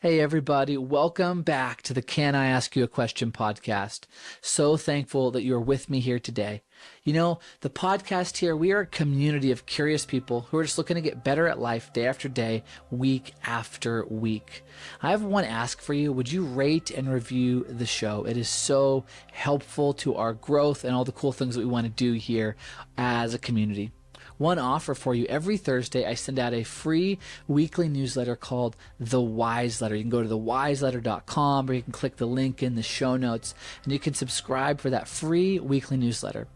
Hey everybody, welcome back to the Can I Ask You a Question podcast. So thankful that you're with me here today. You know, the podcast here, we are a community of curious people who are just looking to get better at life day after day, week after week. I have one ask for you. Would you rate and review the show? It is so helpful to our growth and all the cool things that we want to do here as a community. One offer for you. Every Thursday, I send out a free weekly newsletter called The Wise Letter. You can go to thewiseletter.com or you can click the link in the show notes and you can subscribe for that free weekly newsletter.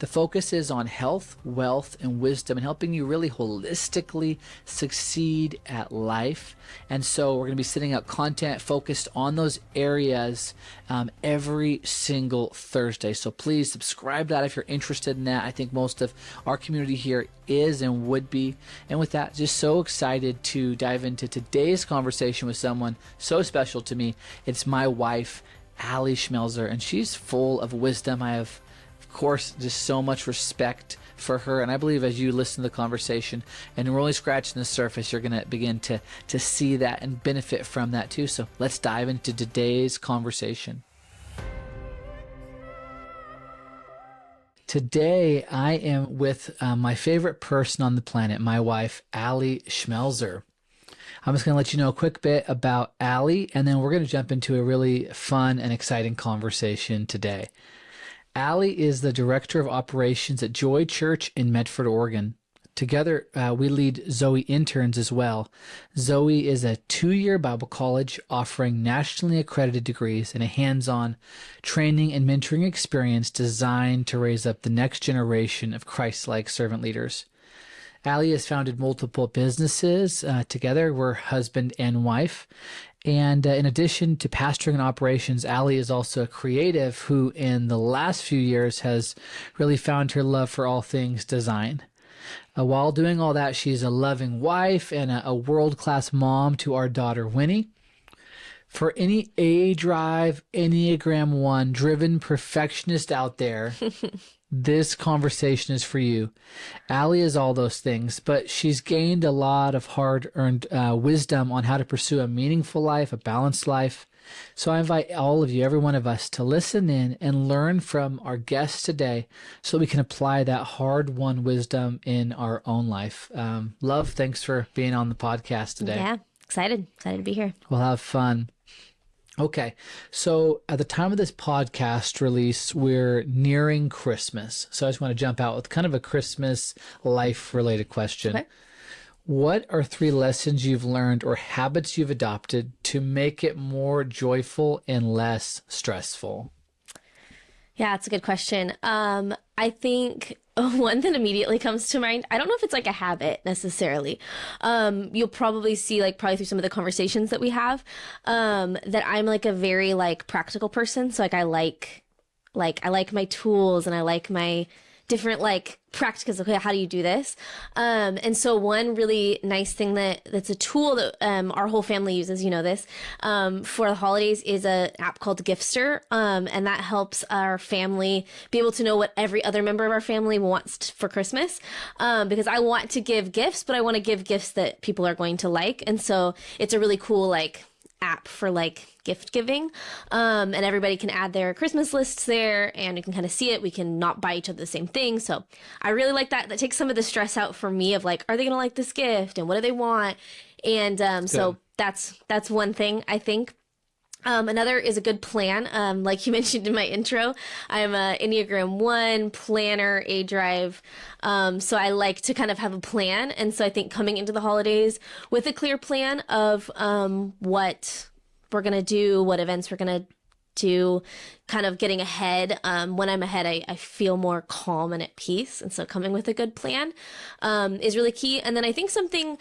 The focus is on health, wealth, and wisdom and helping you really holistically succeed at life. And so we're going to be sending out content focused on those areas every single Thursday. So please subscribe to that if you're interested in that. I think most of our community here is and would be. And with that, just so excited to dive into today's conversation with someone so special to me. It's my wife, Ali Schmelzer, and she's full of wisdom. I have course, just so much respect for her, and I believe as you listen to the conversation, and we're only scratching the surface, you're going to begin to see that and benefit from that too. So let's dive into today's conversation. Today I am with my favorite person on the planet, my wife, Ali Schmelzer. I'm just going to let you know a quick bit about Ali, and then we're going to jump into a really fun and exciting conversation today. Ali is the Director of Operations at Joy Church in Medford, Oregon. Together, we lead Zoe Interns as well. Zoe is a 2-year Bible college offering nationally accredited degrees and a hands-on training and mentoring experience designed to raise up the next generation of Christ-like servant leaders. Ali has founded multiple businesses together. We're husband and wife. And in addition to pastoring and operations, Ali is also a creative who in the last few years has really found her love for all things design. While doing all that, she's a loving wife and a world-class mom to our daughter, Winnie. For any A drive, Enneagram 1 driven perfectionist out there, this conversation is for you. Ali is all those things, but she's gained a lot of hard-earned wisdom on how to pursue a meaningful life, a balanced life. So I invite all of you, every one of us, to listen in and learn from our guests today so we can apply that hard-won wisdom in our own life. Love, thanks for being on the podcast today. Yeah, excited to be here. We'll have fun. Okay, so at the time of this podcast release, we're nearing Christmas. So I just want to jump out with kind of a Christmas life-related question. Okay. What are 3 lessons you've learned or habits you've adopted to make it more joyful and less stressful? Yeah, that's a good question. I think one that immediately comes to mind, I don't know if it's like a habit necessarily. You'll probably see probably through some of the conversations that we have, that I'm like a very practical person. So I like my tools and I like my different practicals. Okay, how do you do this? And so one really nice thing that's a tool that our whole family uses, you know this, for the holidays is an app called Giftster. And that helps our family be able to know what every other member of our family wants for Christmas. Because I want to give gifts, but I want to give gifts that people are going to like. And so it's a really cool app for gift giving, and everybody can add their Christmas lists there and you can kind of see it. We can not buy each other the same thing. So I really like that. That takes some of the stress out for me of are they gonna like this gift and what do they want? And so that's one thing I think. Another is a good plan. Like you mentioned in my intro, I'm a Enneagram 1 planner, A drive. So I like to kind of have a plan. And so I think coming into the holidays with a clear plan of, what we're going to do, what events we're going to do, kind of getting ahead. When I'm ahead, I feel more calm and at peace. And so coming with a good plan, is really key. And then I think something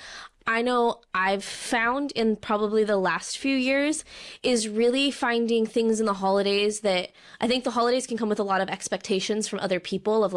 I know I've found in probably the last few years is really finding things in the holidays that I think the holidays can come with a lot of expectations from other people of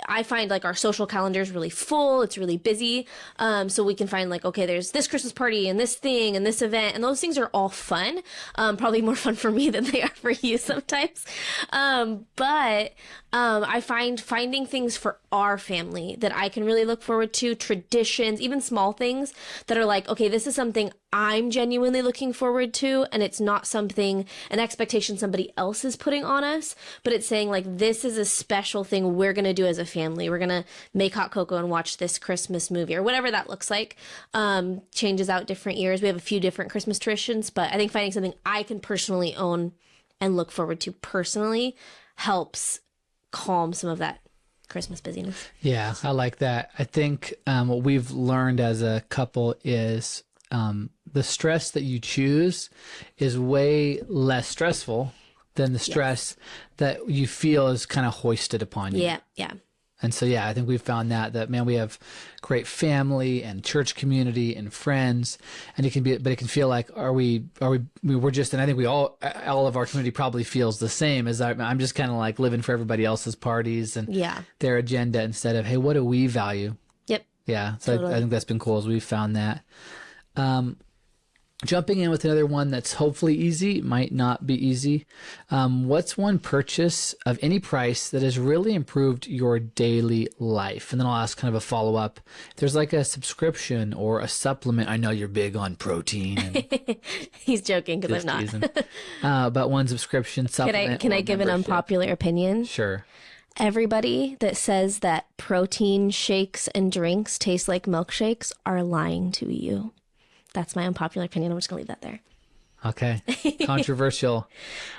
I find our social calendar is really full. It's really busy. So we can find okay, there's this Christmas party and this thing and this event, and those things are all fun. Probably more fun for me than they are for you sometimes. But I find finding things for our family that I can really look forward to, traditions, even small things that are like, okay, this is something I'm genuinely looking forward to, and it's not something, an expectation somebody else is putting on us, but it's saying like, this is a special thing we're going to do as a family. We're going to make hot cocoa and watch this Christmas movie or whatever that looks like. Changes out different years. We have a few different Christmas traditions, but I think finding something I can personally own and look forward to personally helps calm some of that Christmas busyness. Yeah, I like that. I think what we've learned as a couple is the stress that you choose is way less stressful than the stress that you feel is kind of hoisted upon you. Yeah, yeah. And so, yeah, I think we've found that, man, we have great family and church community and friends, and it can be, but it can feel like, we're just, and I think all of our community probably feels the same as I'm just kind of like living for everybody else's parties and their agenda instead of, hey, what do we value? Yep. Yeah. So totally. I think that's been cool as we've found that. Jumping in with another one that's hopefully easy, might not be easy. What's one purchase of any price that has really improved your daily life? And then I'll ask kind of a follow-up. If there's like a subscription or a supplement. I know you're big on protein. And he's joking because I'm not. But one subscription, supplement. Can I give an unpopular opinion? Sure. Everybody that says that protein shakes and drinks taste like milkshakes are lying to you. That's my unpopular opinion. I'm just gonna leave that there. Okay. Controversial.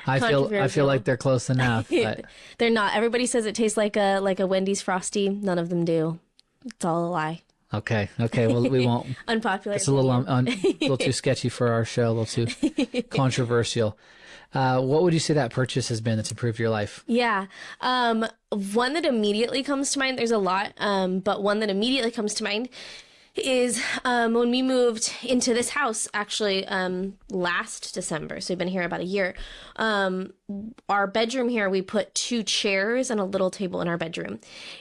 I feel like they're close enough, but they're not. Everybody says it tastes like a Wendy's Frosty. None of them do. It's all a lie. Okay. Well, we won't. Unpopular. It's a little too sketchy for our show. A little too controversial. What would you say that purchase has been that's improved your life? Yeah. One that immediately comes to mind. There's a lot. But one that immediately comes to mind is when we moved into this house actually last December. So we've been here about a year. Our bedroom here, we put 2 chairs and a little table in our bedroom.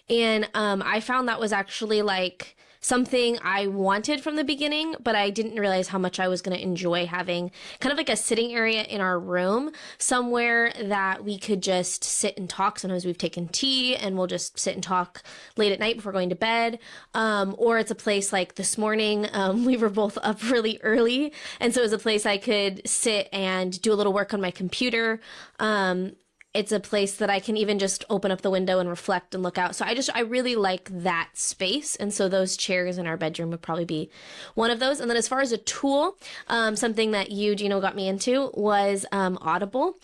And I found that was actually like something I wanted from the beginning, but I didn't realize how much I was going to enjoy having kind of like a sitting area in our room, somewhere that we could just sit and talk. Sometimes we've taken tea and we'll just sit and talk late at night before going to bed. Or it's a place like this morning, we were both up really early. And so it was a place I could sit and do a little work on my computer. It's a place that I can even just open up the window and reflect and look out. So I really like that space. And so those chairs in our bedroom would probably be one of those. And then as far as a tool, something that you, Gino, got me into was Audible.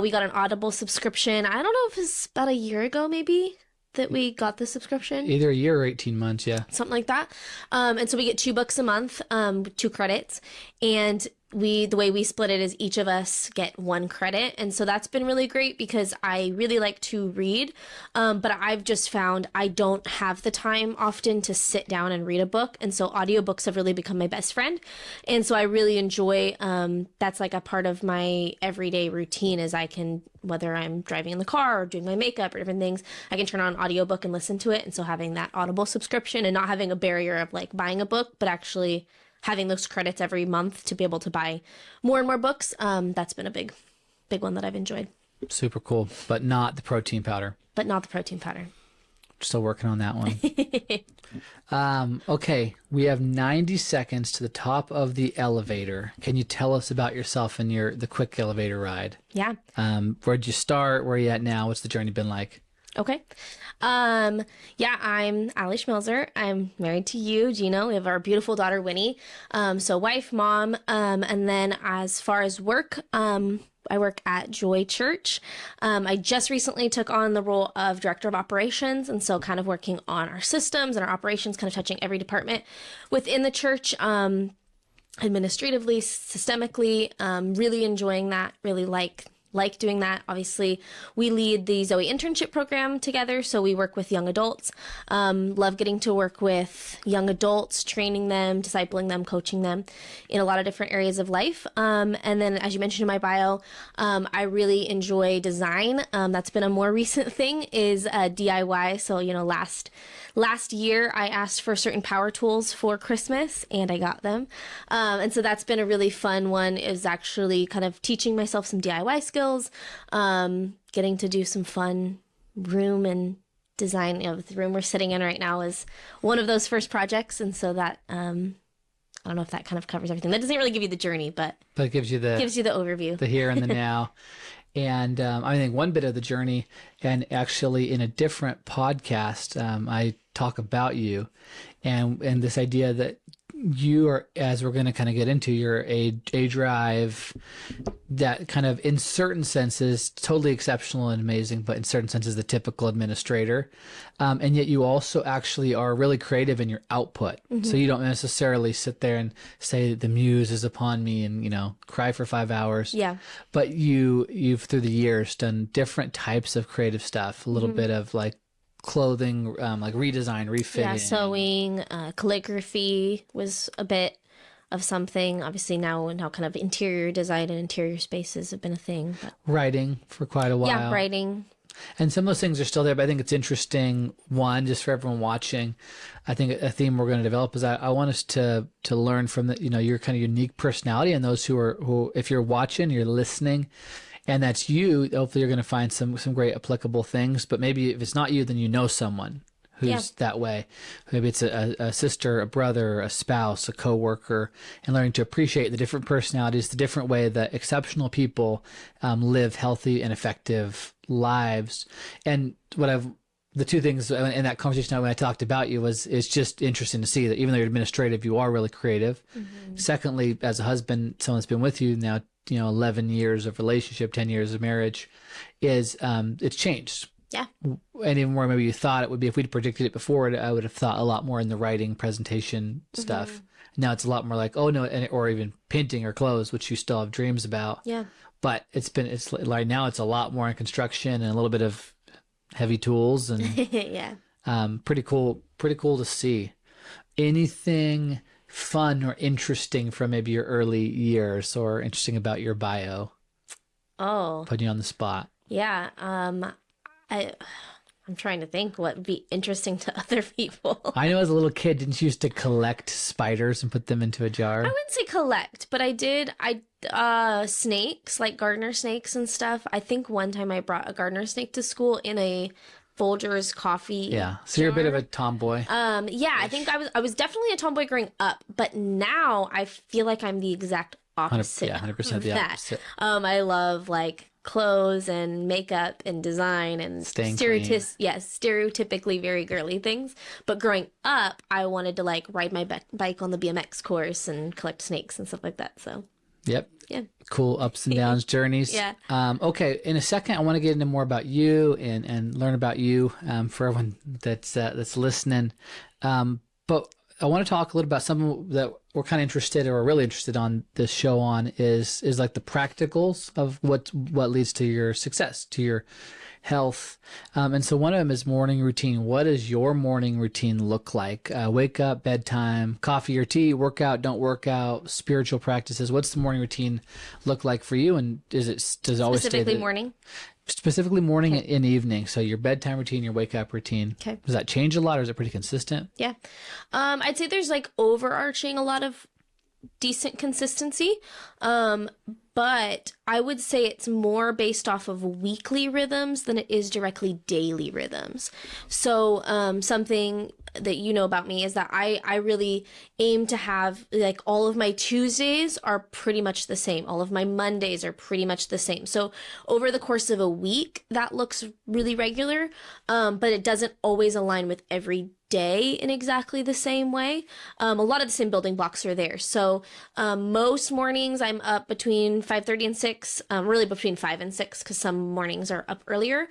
We got an Audible subscription. I don't know if it's about a year ago, maybe, that we got the subscription. Either a year or 18 months, yeah. Something like that. And so we get 2 books a month, 2 credits. And the way we split it is each of us get 1 credit. And so that's been really great because I really like to read. But I've just found I don't have the time often to sit down and read a book. And so audiobooks have really become my best friend. And so I really enjoy, that's like a part of my everyday routine is I can, whether I'm driving in the car or doing my makeup or different things, I can turn on an audiobook and listen to it. And so having that Audible subscription and not having a barrier of like buying a book, but actually having those credits every month to be able to buy more and more books, that's been a big one that I've enjoyed. Super cool, but not the protein powder. Still working on that one. Okay, we have 90 seconds to the top of the elevator. Can you tell us about yourself and the quick elevator ride? Yeah. Where'd you start? Where are you at now? What's the journey been like? Okay. Yeah, I'm Ali Schmelzer. I'm married to you, Gino. We have our beautiful daughter, Winnie. So wife, mom. And then as far as work, I work at Joy Church. I just recently took on the role of director of operations. And so kind of working on our systems and our operations, kind of touching every department within the church, administratively, systemically, really enjoying that, really like doing that. Obviously, we lead the Zoe Internship program together, so we work with young adults. Love getting to work with young adults, training them, discipling them, coaching them in a lot of different areas of life. And then, as you mentioned in my bio, I really enjoy design. That's been a more recent thing is DIY. So, last year I asked for certain power tools for Christmas and I got them. And so that's been a really fun one, is actually kind of teaching myself some DIY skills, getting to do some fun room and design. The room we're sitting in right now is one of those first projects, and so that I don't know if that kind of covers everything. That doesn't really give you the journey, but it gives you the overview, the here and the now. And I think one bit of the journey, and actually in a different podcast, I talk about you and this idea that you are, as we're going to kind of get into, you're a drive that kind of in certain senses totally exceptional and amazing, but in certain senses the typical administrator. And yet you also actually are really creative in your output. So you don't necessarily sit there and say the muse is upon me and, cry for 5 hours. Yeah. But you've through the years done different types of creative stuff, a little bit of like clothing, like redesign, refitting. Yeah, sewing, calligraphy was a bit of something. Obviously now kind of interior design and interior spaces have been a thing. But Writing for quite a while. yeah, writing. And some of those things are still there, but I think it's interesting, one, just for everyone watching, I think a theme we're going to develop is I want us to learn from your kind of unique personality, and those who if you're watching, you're listening, and that's you, hopefully you're going to find some great applicable things. But maybe if it's not you, then you know someone who's that way. Maybe it's a sister, a brother, a spouse, a coworker, and learning to appreciate the different personalities, the different way that exceptional people live healthy and effective lives. And the two things in that conversation when I talked about you it's just interesting to see that even though you're administrative, you are really creative. Secondly, as a husband, someone that's been with you now, 11 years of relationship, 10 years of marriage, is it's changed. Yeah. And even more maybe you thought it would be. If we'd predicted it before, I would have thought a lot more in the writing, presentation stuff. Now it's a lot more like, oh no, or even painting or clothes, which you still have dreams about. Yeah. But it's like now it's a lot more in construction and a little bit of heavy tools and yeah. Pretty cool to see. Anything fun or interesting from maybe your early years or interesting about your bio? Oh. Putting you on the spot. Yeah. I'm trying to think what would be interesting to other people. I know as a little kid, didn't you used to collect spiders and put them into a jar? I wouldn't say collect, but I did. Snakes, like gardener snakes and stuff. I think one time I brought a gardener snake to school in a Folgers coffee. Yeah. So you're a bit of a tomboy. Yeah, I think I was definitely a tomboy growing up, but now I feel like I'm the exact opposite. 100% of the that. opposite. I love like clothes and makeup and design and stereotypically very girly things. But growing up, I wanted to like ride my bike on the BMX course and collect snakes and stuff like that. So yep. Yeah. Cool ups and downs journeys. Yeah. Okay. In a second, I want to get into more about you and learn about you for everyone that's listening. But I want to talk a little about something that we're kind of interested or really interested on this show on is like the practicals of what leads to your success, to your health. And so one of them is morning routine. What does your morning routine look like? Wake up, bedtime, coffee or tea, workout, don't work out, spiritual practices. What's the morning routine look like for you? And does it always specifically morning? Specifically morning and evening. So your bedtime routine, your wake up routine. Okay. Does that change a lot or is it pretty consistent? Yeah. I'd say there's like overarching a lot of decent consistency. But I would say it's more based off of weekly rhythms than it is directly daily rhythms. So something that you know about me is that I really aim to have like all of my Tuesdays are pretty much the same. All of my Mondays are pretty much the same. So over the course of a week, that looks really regular, but it doesn't always align with every day in exactly the same way. A lot of the same building blocks are there. So most mornings I'm up between 5:30 and 6, really between 5 and 6 because some mornings are up earlier,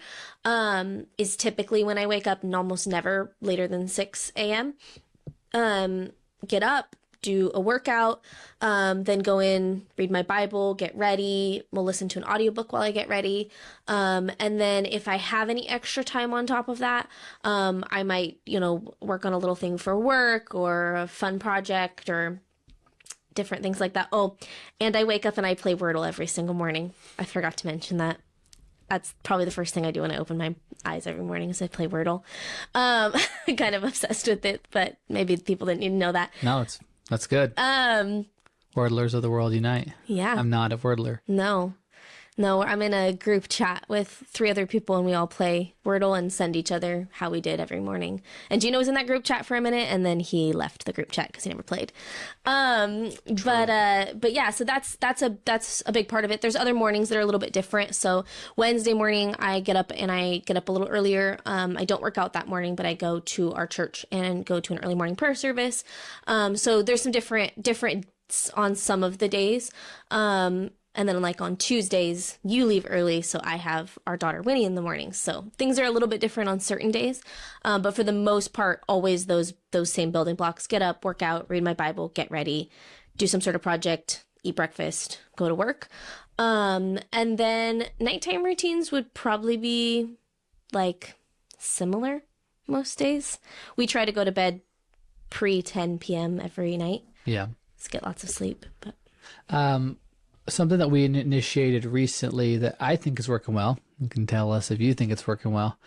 is typically when I wake up, and almost never later than 6 a.m. Get up, do a workout, then go in, read my Bible, get ready. We'll listen to an audiobook while I get ready. And then if I have any extra time on top of that, I might, work on a little thing for work or a fun project or different things like that. Oh, and I wake up and I play Wordle every single morning. I forgot to mention that. That's probably the first thing I do when I open my eyes every morning is I play Wordle. I'm kind of obsessed with it, but maybe people didn't need to know that. No, that's good. Wordlers of the world unite. Yeah. I'm not a wordler. No, No, I'm in a group chat with 3 other people and we all play Wordle and send each other how we did every morning. And Gino was in that group chat for a minute and then he left the group chat because he never played. But yeah, so that's a big part of it. There's other mornings that are a little bit different. So Wednesday morning I get up a little earlier. I don't work out that morning, but I go to our church and go to an early morning prayer service. So there's some different on some of the days. And then like on Tuesdays, you leave early. So I have our daughter Winnie in the mornings. So things are a little bit different on certain days. But for the most part, always those same building blocks: get up, work out, read my Bible, get ready, do some sort of project, eat breakfast, go to work. And then nighttime routines would probably be like similar most days. We try to go to bed pre 10 p.m. every night. Yeah. Let's get lots of sleep. But something that we initiated recently that I think is working well, you can tell us if you think it's working well,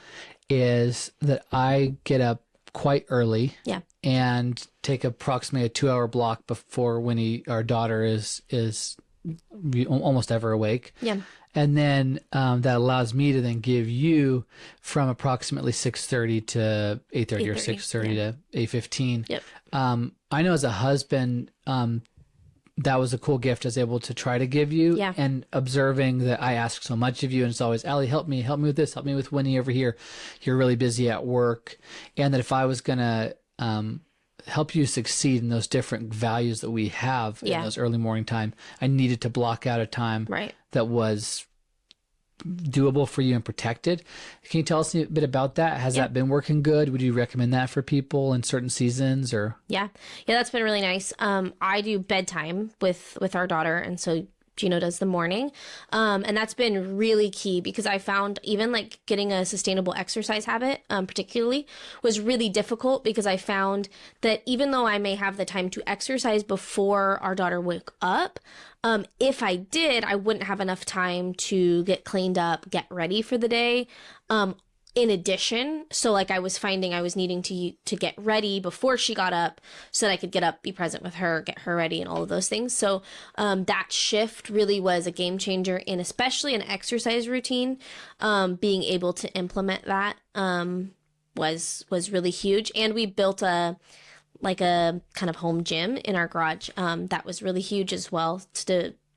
is that I get up quite early. Yeah. And take approximately a 2-hour block before Winnie, our daughter, is almost ever awake. Yeah. And then that allows me to then give you from approximately 6:30 to 8:30 or 6:30 to 8:15. Yep. I know as a husband, that was a cool gift I was able to try to give you. Yeah. And observing that I ask so much of you, and it's always, Ali, help me with this, help me with Winnie over here. You're really busy at work. And that if I was going to help you succeed in those different values that we have in those early morning time, I needed to block out a time that was doable for you and protected. Can you tell us a bit about that? Has that been working good? Would you recommend that for people in certain seasons? Or yeah, that's been really nice. I do bedtime with our daughter, and so Gino does the morning. And that's been really key because I found even like getting a sustainable exercise habit, particularly, was really difficult because I found that even though I may have the time to exercise before our daughter woke up, if I did, I wouldn't have enough time to get cleaned up, get ready for the day. In addition, so like I was finding I was needing to get ready before she got up so that I could get up, be present with her, get her ready, and all of those things. So that shift really was a game changer in especially an exercise routine. Being able to implement that was really huge. And we built a kind of home gym in our garage. That was really huge as well.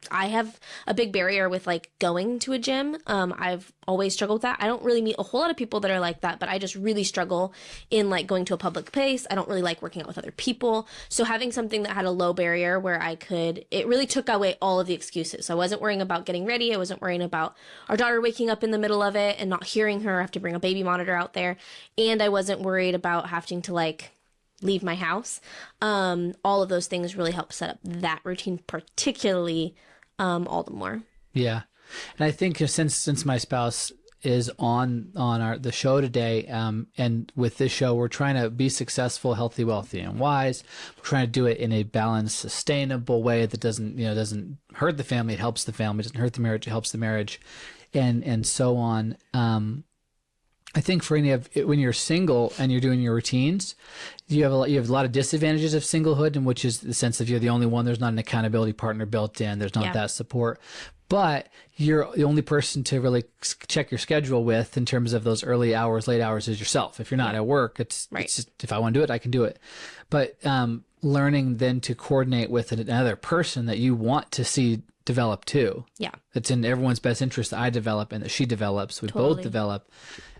I have a big barrier with like going to a gym. I've always struggled with that. I don't really meet a whole lot of people that are like that, but I just really struggle in like going to a public place. I don't really like working out with other people. So having something that had a low barrier where it really took away all of the excuses. So I wasn't worrying about getting ready. I wasn't worrying about our daughter waking up in the middle of it and not hearing her. I have to bring a baby monitor out there. And I wasn't worried about having to like leave my house. All of those things really help set up that routine, particularly all the more. Yeah. And I think since my spouse is on the show today, and with this show, we're trying to be successful, healthy, wealthy, and wise. We're trying to do it in a balanced, sustainable way that doesn't hurt the family. It helps the family. It doesn't hurt the marriage. It helps the marriage, and so on. I think for when you're single and you're doing your routines, you have a lot of disadvantages of singlehood, and which is the sense of you're the only one. There's not an accountability partner built in. There's not that support, but you're the only person to really check your schedule with in terms of those early hours, late hours is yourself. If you're not at work, it's just, if I want to do it, I can do it. But learning then to coordinate with another person that you want to see develop too. Yeah, it's in everyone's best interest that I develop and that she develops. We both develop.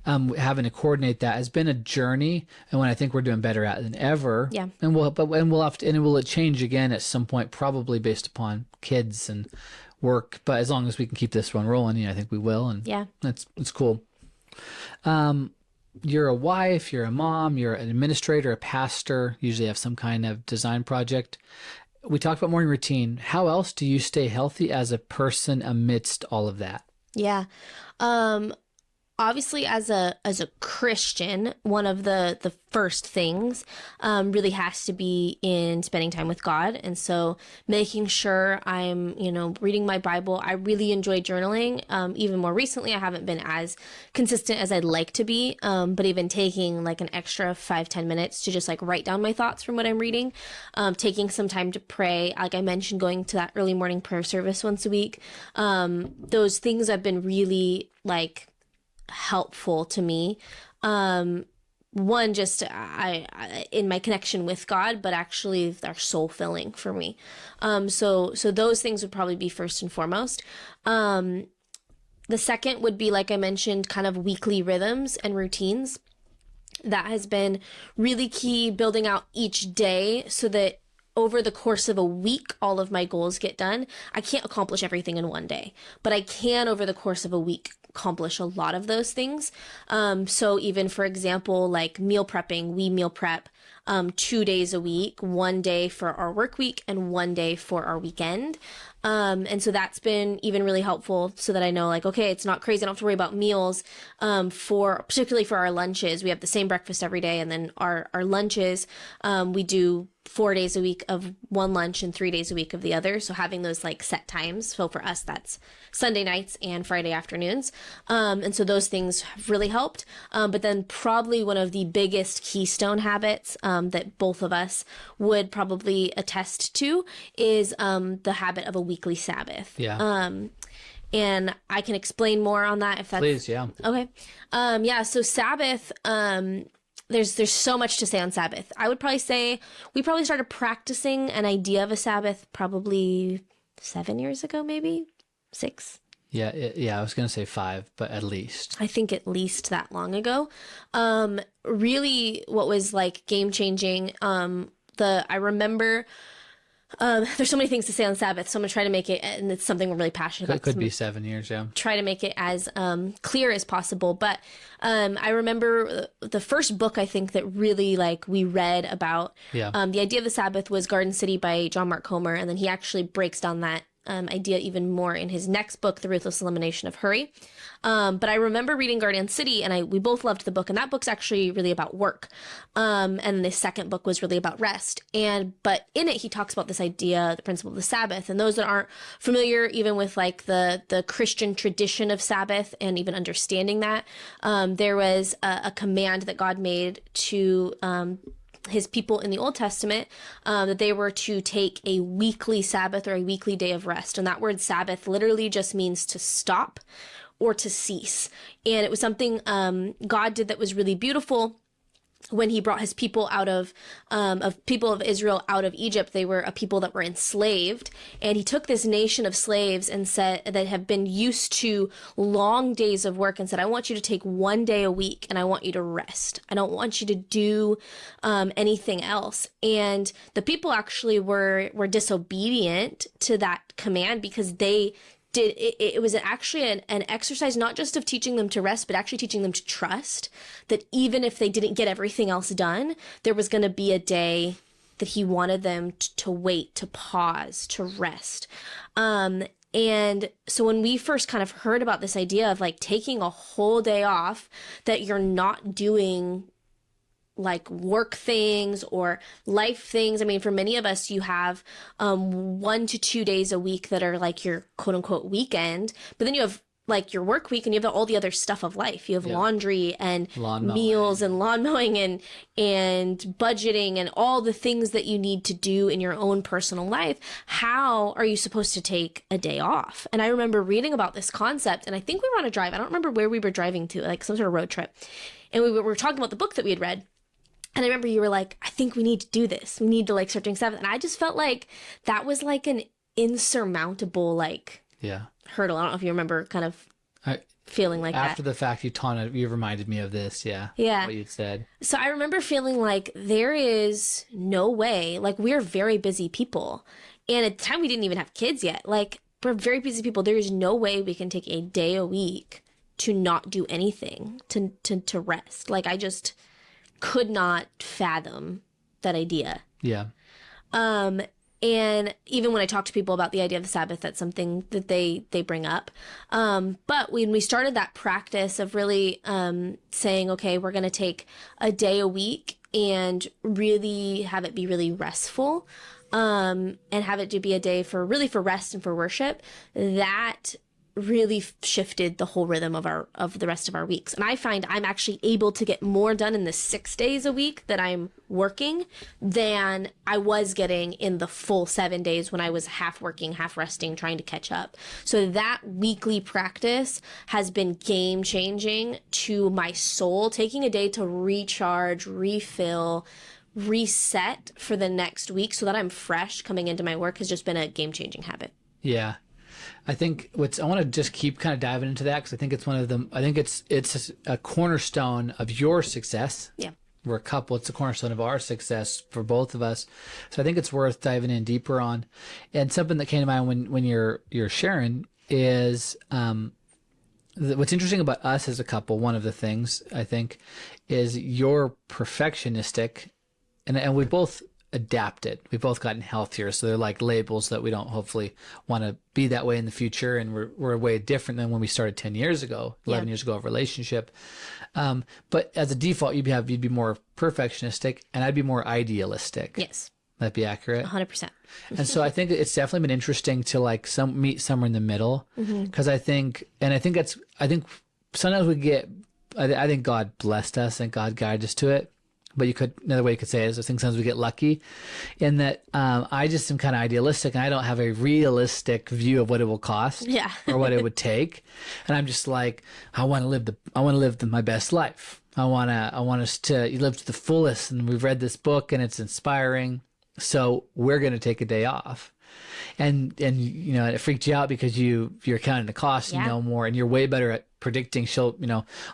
Having to coordinate that has been a journey, and one I think we're doing better at than ever. Yeah, and will it change again at some point, probably based upon kids and work. But as long as we can keep this one rolling, I think we will. And it's cool. You're a wife, you're a mom, you're an administrator, a pastor. Usually have some kind of design project. We talked about morning routine. How else do you stay healthy as a person amidst all of that? Yeah. obviously as a Christian, one of the first things really has to be in spending time with God. And so making sure I'm, reading my Bible. I really enjoy journaling. Even more recently, I haven't been as consistent as I'd like to be. But even taking like an extra 5-10 minutes to just like write down my thoughts from what I'm reading, taking some time to pray, like I mentioned, going to that early morning prayer service once a week. Those things have been really like helpful to me. One, just I in my connection with God, but actually they're soul filling for me. So those things would probably be first and foremost. The second would be, like I mentioned, kind of weekly rhythms and routines. That has been really key, building out each day so that over the course of a week, all of my goals get done. I can't accomplish everything in one day, but I can, over the course of a week, accomplish a lot of those things. So even, for example, like meal prepping, we meal prep 2 days a week, 1 day for our work week and 1 day for our weekend. And so that's been even really helpful so that I know, like, okay, it's not crazy. I don't have to worry about meals, particularly for our lunches. We have the same breakfast every day. And then our lunches, we do 4 days a week of one lunch and 3 days a week of the other. So having those like set times. So for us, that's Sunday nights and Friday afternoons. And so those things have really helped. But then probably one of the biggest keystone habits that both of us would probably attest to is the habit of a weekly Sabbath. Yeah. And I can explain more on that if that's... Please, yeah. Okay. Yeah, so Sabbath... There's so much to say on Sabbath. I would probably say we probably started practicing an idea of a Sabbath probably 7 years ago, maybe 6. Yeah, I was going to say 5, but at least. I think at least that long ago. Really what was like game changing, I remember there's so many things to say on Sabbath, so I'm going to try to make it, and it's something we're really passionate about. It could be 7 years, yeah. Try to make it as clear as possible. But I remember the first book, I think, that really like we read about the idea of the Sabbath was Garden City by John Mark Comer, and then he actually breaks down that idea even more in his next book, The Ruthless Elimination of Hurry. But I remember reading Garden City, and we both loved the book, and that book's actually really about work. And the second book was really about rest. But in it, he talks about this idea, the principle of the Sabbath. And those that aren't familiar, even with like the Christian tradition of Sabbath and even understanding that, there was a command that God made to his people in the Old Testament, that they were to take a weekly Sabbath or a weekly day of rest. And that word Sabbath literally just means to stop or to cease. And it was something God did that was really beautiful when he brought his people out of people of Israel out of Egypt. They were a people that were enslaved, and he took this nation of slaves and said that have been used to long days of work and said, I want you to take 1 day a week and I want you to rest. I don't want you to do anything else. And the people actually were disobedient to that command because it was actually an exercise not just of teaching them to rest, but actually teaching them to trust that even if they didn't get everything else done, there was going to be a day that he wanted them to wait, to pause, to rest. And so when we first kind of heard about this idea of like taking a whole day off, that you're not doing like work things or life things. I mean, for many of us, you have 1 to 2 days a week that are like your quote unquote weekend, but then you have like your work week and you have all the other stuff of life. You have laundry and meals and lawn mowing and budgeting and all the things that you need to do in your own personal life. How are you supposed to take a day off? And I remember reading about this concept, and I think we were on a drive. I don't remember where we were driving to, like some sort of road trip. And we were talking about the book that we had read. And I remember you were like, I think we need to do this. We need to like start doing Sabbath. And I just felt like that was like an insurmountable like hurdle. I don't know if you remember kind of feeling like after the fact. You reminded me of this. Yeah. What you said. So I remember feeling like there is no way, like we're very busy people. And at the time we didn't even have kids yet. Like we're very busy people. There is no way we can take a day a week to not do anything, to rest. Like I just could not fathom that idea. Yeah. And And even when I talk to people about the idea of the Sabbath, that's something that they bring up. But when we started that practice of really saying, okay, we're going to take a day a week and really have it be really restful, and have it to be a day for rest and for worship, that really shifted the whole rhythm of the rest of our weeks. And I find I'm actually able to get more done in the 6 days a week that I'm working than I was getting in the full 7 days when I was half working, half resting, trying to catch up. So that weekly practice has been game changing to my soul, taking a day to recharge, refill, reset for the next week so that I'm fresh coming into my work has just been a game changing habit. Yeah. I think I want to just keep kind of diving into that because I think it's it's a cornerstone of your success. Yeah. We're a couple. It's a cornerstone of our success for both of us. So I think it's worth diving in deeper on. And something that came to mind when you're sharing is what's interesting about us as a couple. One of the things I think is you're perfectionistic, and we both adapted. We've both gotten healthier. So they're like labels that we don't hopefully want to be that way in the future. And we're way different than when we started 10 years ago, 11 years ago of relationship. But as a default, you'd be more perfectionistic and I'd be more idealistic. Yes. That'd be accurate. 100%. And so I think it's definitely been interesting to like meet somewhere in the middle. Cause I think sometimes I think God blessed us and God guided us to it. But another way you could say it is I think sometimes we get lucky in that I just am kind of idealistic and I don't have a realistic view of what it will cost or what it would take. And I'm just like, I want to live my best life. I want us to live to the fullest. And we've read this book and it's inspiring. So we're going to take a day off. And it freaked you out because you're counting the cost, you know more, and you're way better at predicting. I'll be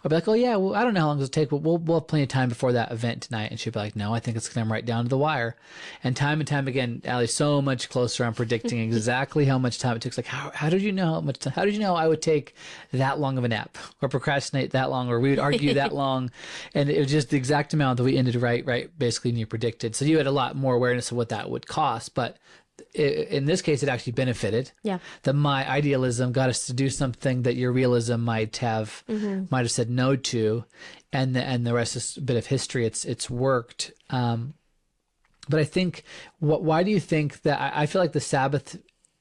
like, oh yeah, well, I don't know how long it'll take, but we'll have plenty of time before that event tonight. And she'll be like, no, I think it's going to come right down to the wire. And time again, Allie's so much closer on predicting exactly how much time it takes. Like, how did you know how did you know I would take that long of a nap or procrastinate that long, or we would argue that long? And it was just the exact amount that we ended right basically, and you predicted. So you had a lot more awareness of what that would cost, but in this case, it actually benefited. Yeah. That my idealism got us to do something that your realism might have said no to, and the rest is a bit of history. It's worked. But I think, why do you think that? I feel like the Sabbath,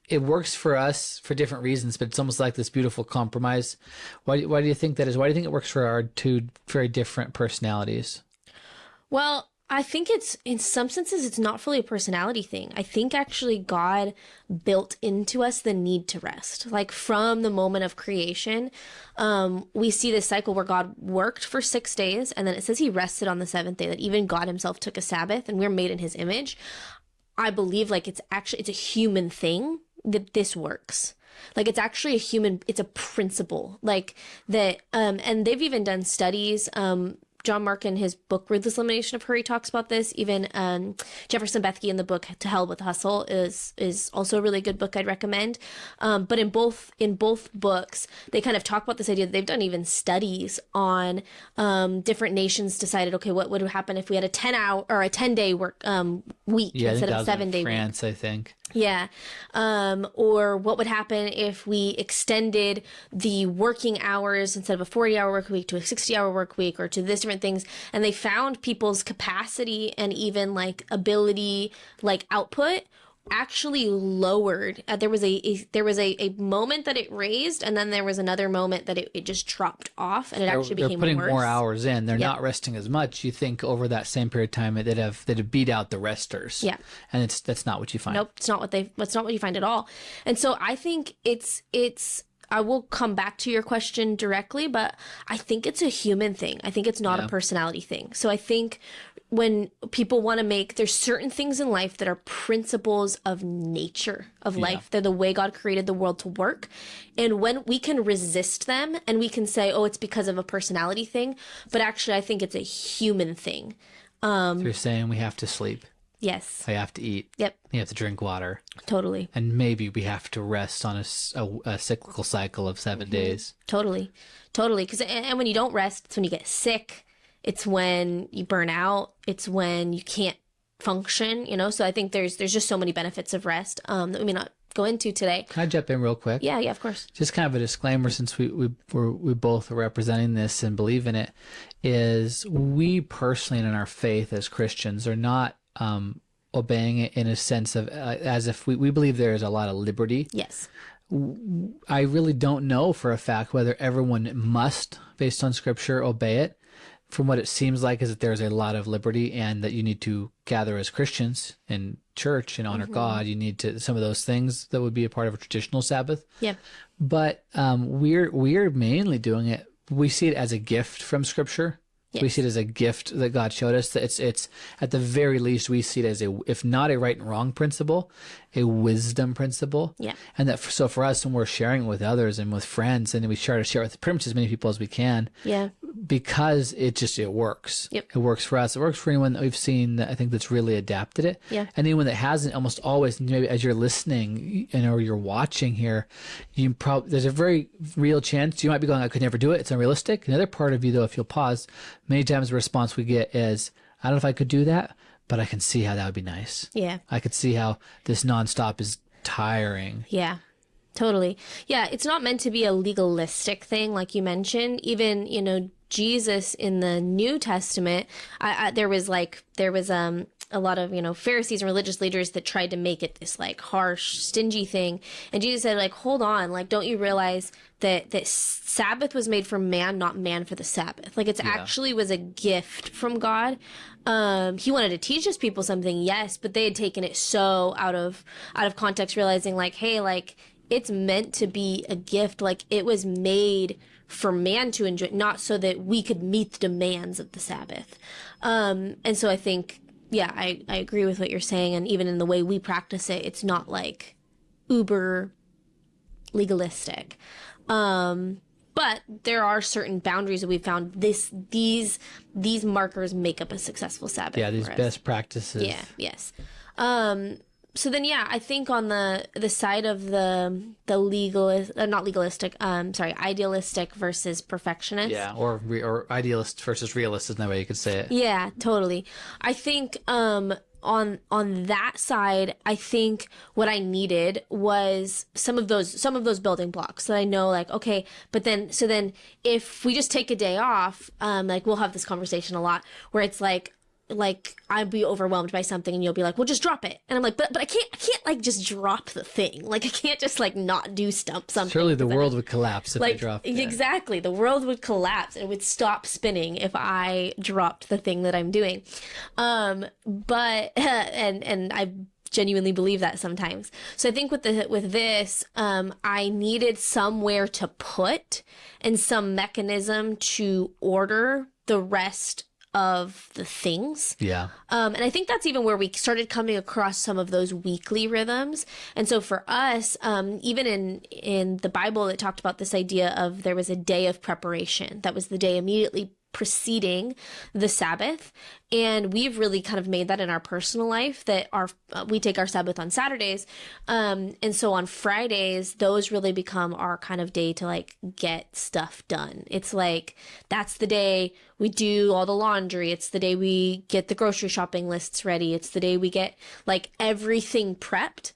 it works for us for different reasons, but it's almost like this beautiful compromise. Why do you think that is? Why do you think it works for our two very different personalities? Well, I think in some senses, it's not fully a personality thing. I think actually God built into us the need to rest. Like from the moment of creation, we see this cycle where God worked for 6 days, and then it says he rested on the seventh day, that even God himself took a Sabbath, and we're made in his image. I believe like it's a human thing that this works. Like it's actually it's a principle like that. And they've even done studies, John Mark in his book Ruthless Elimination of Hurry talks about this. Even Jefferson Bethke in the book To Hell with Hustle is also a really good book I'd recommend. But in both books, they kind of talk about this idea that they've done even studies on different nations decided, okay, what would happen if we had a 10-hour or a 10-day work week instead of a 7-day France, I think. Yeah. Or what would happen if we extended the working hours instead of a 40-hour work week to a 60-hour work week, or to this different things. And they found people's capacity and even like ability, like output actually lowered. There was a moment that it raised, and then there was another moment that it just dropped off, and it actually became worse. They're putting more hours in. They're not resting as much. You think over that same period of time they'd have beat out the resters. Yeah, and that's not what you find. Nope, it's not what you find at all. And so I think it's. I will come back to your question directly, but I think it's a human thing. I think it's not a personality thing. So I think when people want to there's certain things in life that are principles of nature, of life. They're the way God created the world to work. And when we can resist them and we can say, oh, it's because of a personality thing, but actually I think it's a human thing. So you're saying we have to sleep. Yes. I have to eat. Yep. You have to drink water. Totally. And maybe we have to rest on a cyclical cycle of 7 days. Totally. Because and when you don't rest, it's when you get sick. It's when you burn out. It's when you can't function, you know? So I think there's just so many benefits of rest that we may not go into today. Can I jump in real quick? Yeah, of course. Just kind of a disclaimer, since we both are representing this and believe in it, is we personally in our faith as Christians are not obeying it in a sense of as if we believe there is a lot of liberty. Yes. I really don't know for a fact whether everyone must, based on scripture, obey it. From what it seems like is that there's a lot of liberty, and that you need to gather as Christians in church and honor God. You need to, some of those things that would be a part of a traditional Sabbath. Yeah. But we're mainly doing it. We see it as a gift from scripture. Yes. We see it as a gift that God showed us. That it's at the very least, we see it as if not a right and wrong principle, a wisdom principle. Yeah. And that so for us, when we're sharing it with others and with friends, and we try to share it with pretty much as many people as we can. Yeah. Because it works. Yep. It works for us. It works for anyone that we've seen that I think that's really adapted it. Yeah. And anyone that hasn't, almost always, maybe as you're listening or you're watching here, there's a very real chance you might be going, I could never do it. It's unrealistic. Another part of you, though, if you'll pause, many times the response we get is, I don't know if I could do that, but I can see how that would be nice. Yeah. I could see how this nonstop is tiring. Yeah. Totally. Yeah, it's not meant to be a legalistic thing, like you mentioned. Even, you know, Jesus in the New Testament, there was a lot of, you know, Pharisees and religious leaders that tried to make it this like harsh, stingy thing. And Jesus said, like, hold on, like, don't you realize that Sabbath was made for man, not man for the Sabbath? Like, it's actually was a gift from God. He wanted to teach his people something, yes, but they had taken it so out of context, realizing like, hey, like, it's meant to be a gift. Like, it was made for man to enjoy, not so that we could meet the demands of the Sabbath. And so I think, yeah, I agree with what you're saying. And even in the way we practice it, it's not like uber legalistic. But there are certain boundaries that we've found. These markers make up a successful Sabbath. Yeah, these best practices. Yeah, yes. So then, yeah, I think on the side of the legalist, not legalistic, idealistic versus perfectionist. Yeah, or idealist versus realist is another way you could say it. Yeah, totally. I think on that side, I think what I needed was some of those building blocks that I know, like, okay, but then if we just take a day off, like, we'll have this conversation a lot where it's like I'd be overwhelmed by something and you'll be like, well, just drop it. And I'm like, but I can't like just drop the thing. Like, I can't just like not do something. Surely the world would collapse if I dropped it. Exactly. The world would collapse and it would stop spinning if I dropped the thing that I'm doing. But and I genuinely believe that sometimes. So I think with this, I needed somewhere to put and some mechanism to order the rest of the things. Yeah. And I think that's even where we started coming across some of those weekly rhythms. And so for us, even in the Bible, it talked about this idea of there was a day of preparation. That was the day immediately preceding the Sabbath. And we've really kind of made that in our personal life that we take our Sabbath on Saturdays. And so on Fridays, those really become our kind of day to like get stuff done. It's like, that's the day we do all the laundry. It's the day we get the grocery shopping lists ready. It's the day we get like everything prepped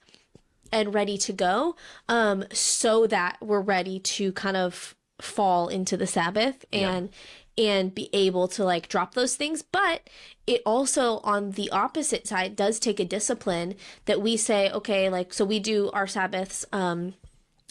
and ready to go, so that we're ready to kind of fall into the Sabbath and be able to like drop those things. But it also, on the opposite side, does take a discipline that we say, okay, like, so we do our Sabbaths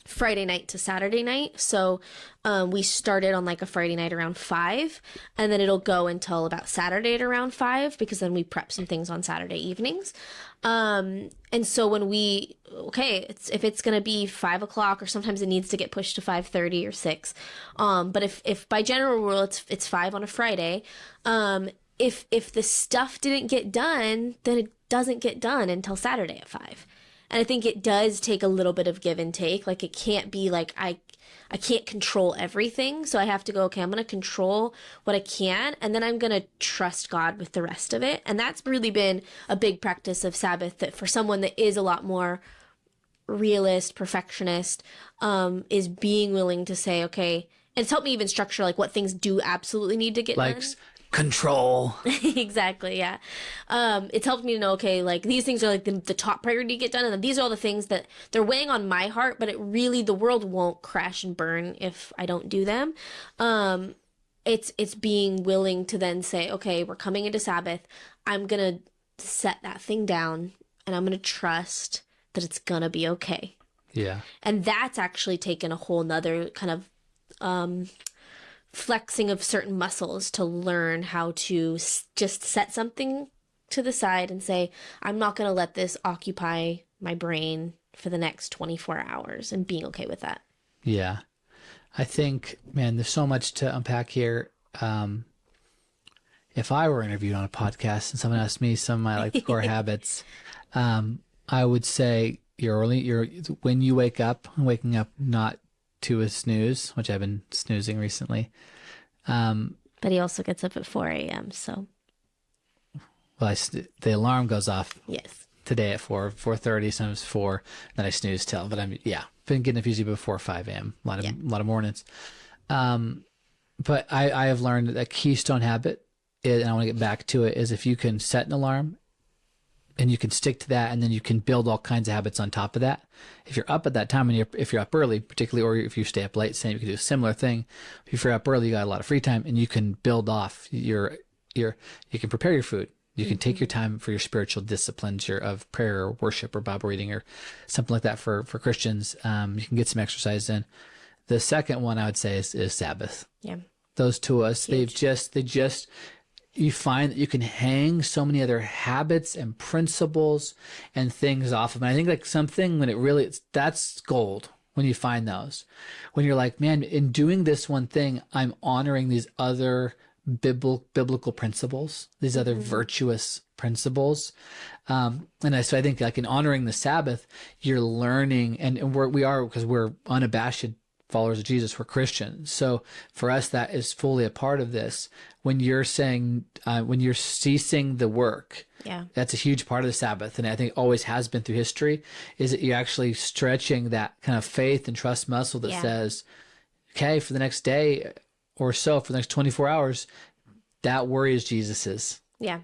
Friday night to Saturday night. So we started on like a Friday night around 5, and then it'll go until about Saturday at around 5, because then we prep some things on Saturday evenings. And so when if it's going to be 5 o'clock, or sometimes it needs to get pushed to 5:30 or 6. But if by general rule, it's 5 on a Friday, if the stuff didn't get done, then it doesn't get done until Saturday at 5. And I think it does take a little bit of give and take. Like, it can't be like, I can't control everything. So I have to go, okay, I'm going to control what I can, and then I'm going to trust God with the rest of it. And that's really been a big practice of Sabbath, that for someone that is a lot more realist, perfectionist, is being willing to say, okay, and it's helped me even structure like what things do absolutely need to get done. control. Exactly, yeah. It's helped me to know, okay, like these things are like the top priority to get done, and then these are all the things that they're weighing on my heart, but it really, the world won't crash and burn if I don't do them. It's being willing to then say, okay, we're coming into Sabbath. I'm gonna set that thing down, and I'm gonna trust that it's gonna be okay. Yeah. And that's actually taken a whole nother kind of flexing of certain muscles to learn how to just set something to the side and say, I'm not going to let this occupy my brain for the next 24 hours, and being okay with that. Yeah. I think, man, there's so much to unpack here. If I were interviewed on a podcast and someone asked me some of my like core habits, I would say when you wake up, waking up not to a snooze, which I've been snoozing recently. But he also gets up at 4 a.m. So, well, the alarm goes off yes, today at 4:30, sometimes 4. Then I snooze till. But been getting up usually before 5 a.m. A lot of mornings. But I have learned that a keystone habit, and I want to get back to it, is if you can set an alarm and you can stick to that, and then you can build all kinds of habits on top of that. If you're up at that time, and if you're up early, particularly, or if you stay up late, saying you can do a similar thing. If you're up early, you got a lot of free time, and you can build off you can prepare your food. You can take your time for your spiritual disciplines, of prayer or worship or Bible reading or something like that for Christians. You can get some exercise in. The second one I would say is Sabbath. yeah, Those to us, huge. You find that you can hang so many other habits and principles and things off of them. And I think like something when that's gold when you find those. When you're like, man, in doing this one thing, I'm honoring these other biblical principles, these other virtuous principles. So I think like in honoring the Sabbath, you're learning, and we are, because we're unabashed followers of Jesus, we're Christians. So for us, that is fully a part of this. When you're saying, when you're ceasing the work, yeah, that's a huge part of the Sabbath. And I think always has been through history, is that you're actually stretching that kind of faith and trust muscle that says, okay, for the next day or so, for the next 24 hours, that worry is Jesus's. yeah,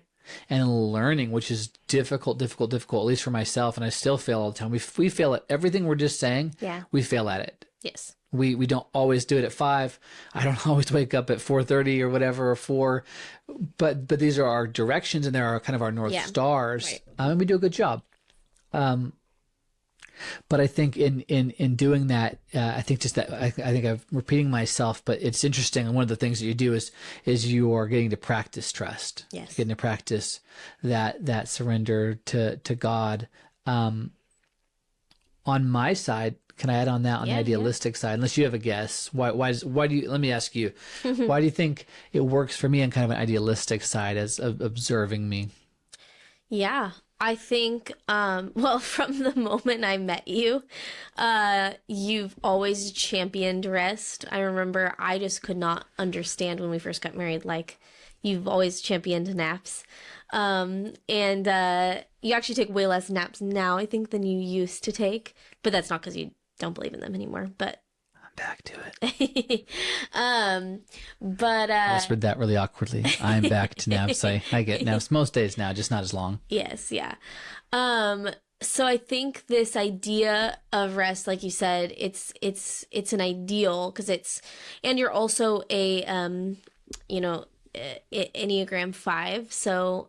And learning, which is difficult, at least for myself. And I still fail all the time. We fail at everything we're just saying. yeah, We fail at it. yes, We don't always do it at 5. I don't always wake up at 4:30 or whatever, or 4. But these are our directions, and they're our kind of our North stars. right. And we do a good job. But I think in doing that, I think just that I think I'm repeating myself, but it's interesting. And one of the things that you do is you are getting to practice trust. Yes. Getting to practice that surrender to God. On my side, can I add on that on the idealistic side? Unless you have a guess, why do you? Let me ask you, why do you think it works for me on kind of an idealistic side as observing me? Yeah, I think, well, from the moment I met you, you've always championed rest. I remember I just could not understand when we first got married, like, you've always championed naps. And you actually take way less naps now, I think, than you used to take. But that's not because you don't believe in them anymore. But I'm back to it. but I whispered that really awkwardly. I'm back to naps. I get naps most days now, just not as long. yes, yeah. So I think this idea of rest, like you said, it's an ideal because and you're also a Enneagram 5. So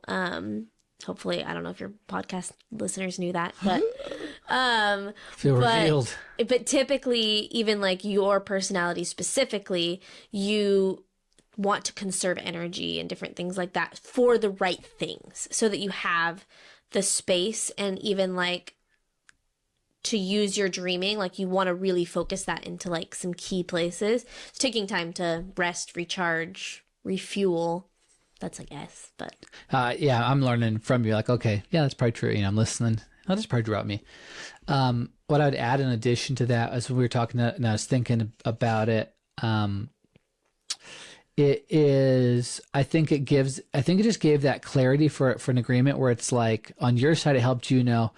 hopefully, I don't know if your podcast listeners knew that, but Feel revealed. But typically, even like your personality specifically, you want to conserve energy and different things like that for the right things, so that you have the space and even like to use your dreaming. Like you want to really focus that into like some key places. It's taking time to rest, recharge, refuel. That's a guess, but I'm learning from you. Like, okay, yeah, that's probably true. I'm listening. Oh, that's probably true about me. What I would add in addition to that, as we were talking, and I was thinking about it, it is. I think it just gave that clarity for an agreement where it's like on your side, it helped you know.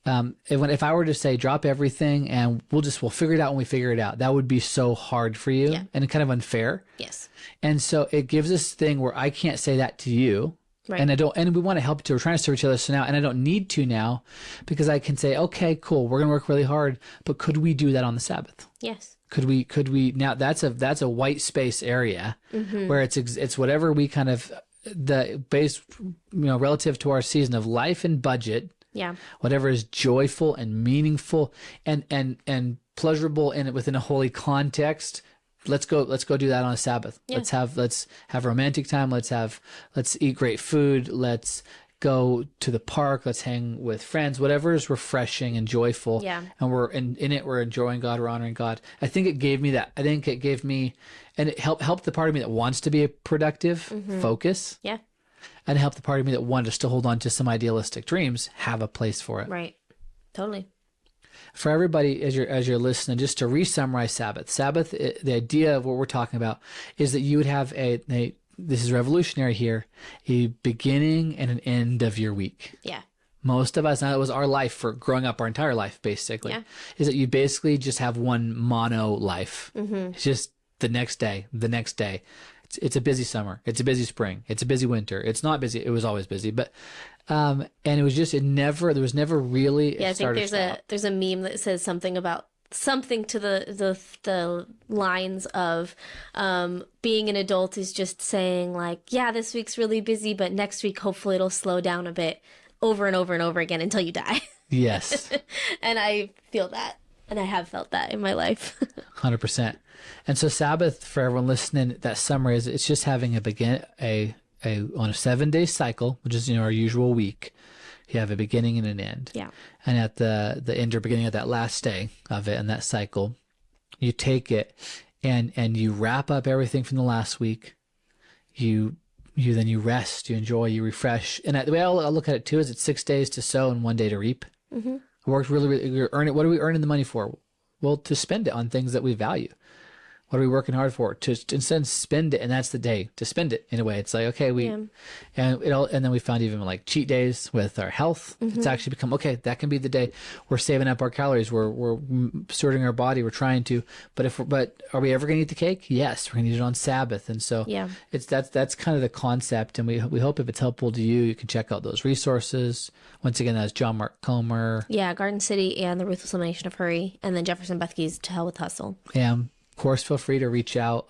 if I were to say drop everything and we'll figure it out when we figure it out, that would be so hard for you and kind of unfair. Yes. And so it gives this thing where I can't say that to you. Right. And we want to help too. We're trying to serve each other so now, and I don't need to now because I can say, okay, cool, we're going to work really hard, but could we do that on the Sabbath? Yes. Could we now that's a white space area where it's whatever we kind of the base, relative to our season of life and budget. Yeah. Whatever is joyful and meaningful and pleasurable within a holy context. Let's go do that on a Sabbath. Yeah. Let's have romantic time. Let's eat great food. Let's go to the park. Let's hang with friends. Whatever is refreshing and joyful. Yeah. And we're in it. We're enjoying God. We're honoring God. I think it gave me that. I think it gave me, and it helped the part of me that wants to be a productive focus. Yeah. And help the part of me that wanted to still hold on to some idealistic dreams have a place for it. Right. Totally. For everybody, as you're listening, just to re-summarize Sabbath, the idea of what we're talking about is that you would have this is revolutionary here, a beginning and an end of your week. Yeah. Most of us, now it was our life for growing up our entire life, basically, is that you basically just have one mono life. It's just the next day. It's a busy summer. It's a busy spring. It's a busy winter. It's not busy. It was always busy, but and it was just there was never really. Yeah, I think there's a meme that says something about something to the lines of being an adult is just saying like, yeah, this week's really busy, but next week hopefully it'll slow down a bit, over and over and over again until you die. Yes. And I feel that. And I have felt that in my life. 100%. And so Sabbath, for everyone listening, that summary is it's just having on a 7-day cycle, which is our usual week. You have a beginning and an end. Yeah. And at the end or beginning of that last day of it and that cycle, you take it and you wrap up everything from the last week. You rest, you enjoy, you refresh. And the way I look at it too is it's 6 days to sow and 1 day to reap. Mm-hmm. Worked really, really earn it. What are we earning the money for? Well, to spend it on things that we value. What are we working hard for? To instead spend it, and that's the day to spend it in a way. It's like, okay, and then we found even like cheat days with our health. It's actually become, okay, that can be the day we're saving up our calories. We're sorting our body. We're trying to, but are we ever going to eat the cake? Yes, we're going to eat it on Sabbath. And so that's kind of the concept. And we hope if it's helpful to you, you can check out those resources. Once again, that's John Mark Comer. Yeah, Garden City and the Ruthless Elimination of Hurry, and then Jefferson Bethke's To Hell with Hustle. Yeah. Of course, feel free to reach out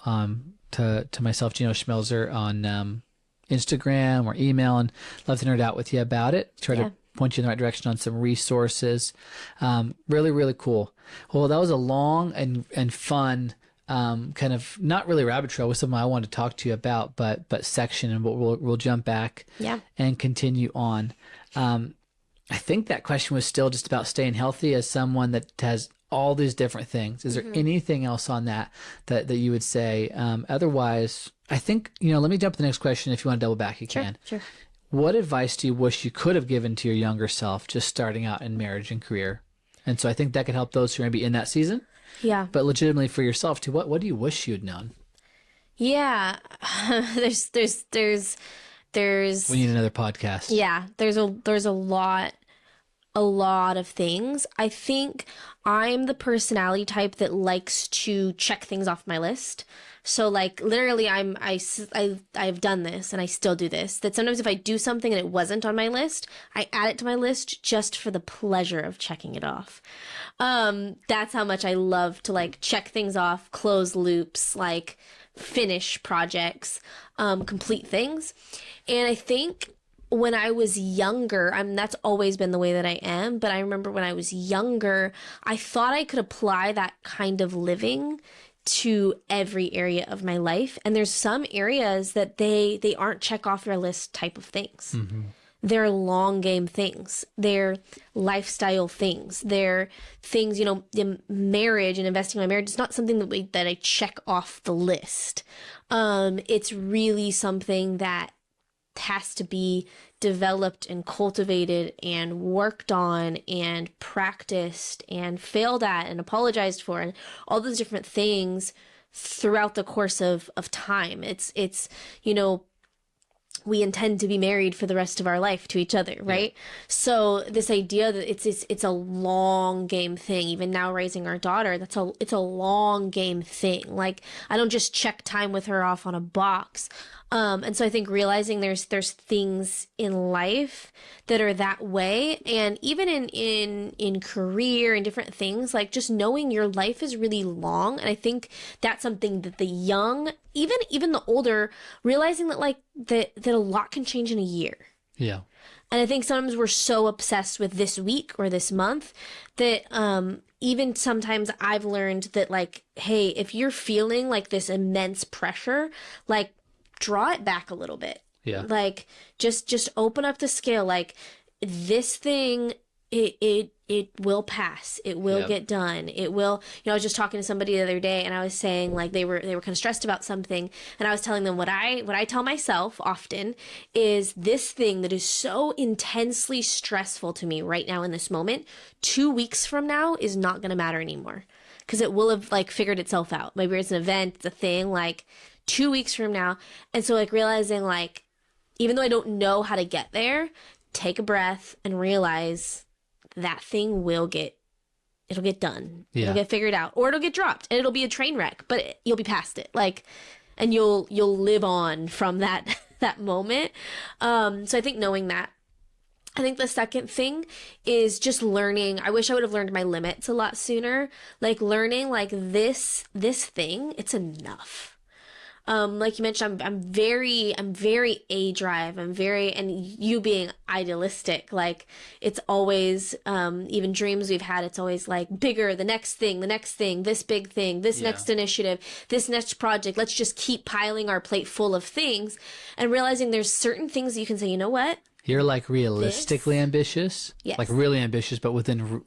to myself, Gino Schmelzer, on Instagram or email, and love to nerd out with you about it. Try to point you in the right direction on some resources. Really, really cool. Well, that was a long and fun kind of not really rabbit trail with something I wanted to talk to you about, but section, and we'll jump back and continue on. I think that question was still just about staying healthy as someone that has all these different things. Is there anything else on that you would say? Otherwise, I think, let me jump to the next question. If you want to double back, you can. Sure. What advice do you wish you could have given to your younger self just starting out in marriage and career? And so I think that could help those who are maybe in that season. Yeah. But legitimately for yourself too, what do you wish you'd known? Yeah. There's we need another podcast. Yeah. There's a lot of things. I think I'm the personality type that likes to check things off my list. So like literally I've done this and I still do this. That sometimes if I do something and it wasn't on my list, I add it to my list just for the pleasure of checking it off. That's how much I love to like check things off, close loops, like finish projects, complete things. And I think when I was younger, that's always been the way that I am, but I remember when I was younger, I thought I could apply that kind of living to every area of my life. And there's some areas that they aren't check off your list type of things. Mm-hmm. They're long game things. They're lifestyle things. They're things, in marriage and investing in my marriage. It's not something that I check off the list. It's really something that has to be developed and cultivated and worked on and practiced and failed at and apologized for and all those different things throughout the course of time. It's we intend to be married for the rest of our life to each other, right? Yeah. So this idea that it's a long game thing. Even now raising our daughter, it's a long game thing. Like, I don't just check time with her off on a box. And so I think realizing there's things in life that are that way, and even in career and different things, like just knowing your life is really long. And I think that's something that the young, even the older, realizing that like that a lot can change in a year. Yeah. And I think sometimes we're so obsessed with this week or this month that even sometimes I've learned that like, hey, if you're feeling like this immense pressure, like draw it back a little bit. Yeah. Like just open up the scale. Like this thing, it will pass. It will get done. It will, I was just talking to somebody the other day and I was saying like they were kind of stressed about something, and I was telling them what I tell myself often is this thing that is so intensely stressful to me right now in this moment, 2 weeks from now is not going to matter anymore, because it will have like figured itself out. Maybe it's an event, it's a thing, like 2 weeks from now. And so like realizing like, even though I don't know how to get there, take a breath and realize that thing it'll get done. Yeah. It'll get figured out, or it'll get dropped and it'll be a train wreck, but you'll be past it. Like, and you'll live on from that moment. So I think knowing that. I think the second thing is just learning. I wish I would have learned my limits a lot sooner. Like learning like this thing, it's enough. Like you mentioned, I'm very A drive. And you being idealistic, like it's always, even dreams we've had, it's always like bigger, the next thing, this big thing, this next initiative, this next project. Let's just keep piling our plate full of things, and realizing there's certain things that you can say, you know what? You're like realistically ambitious, like really ambitious, but within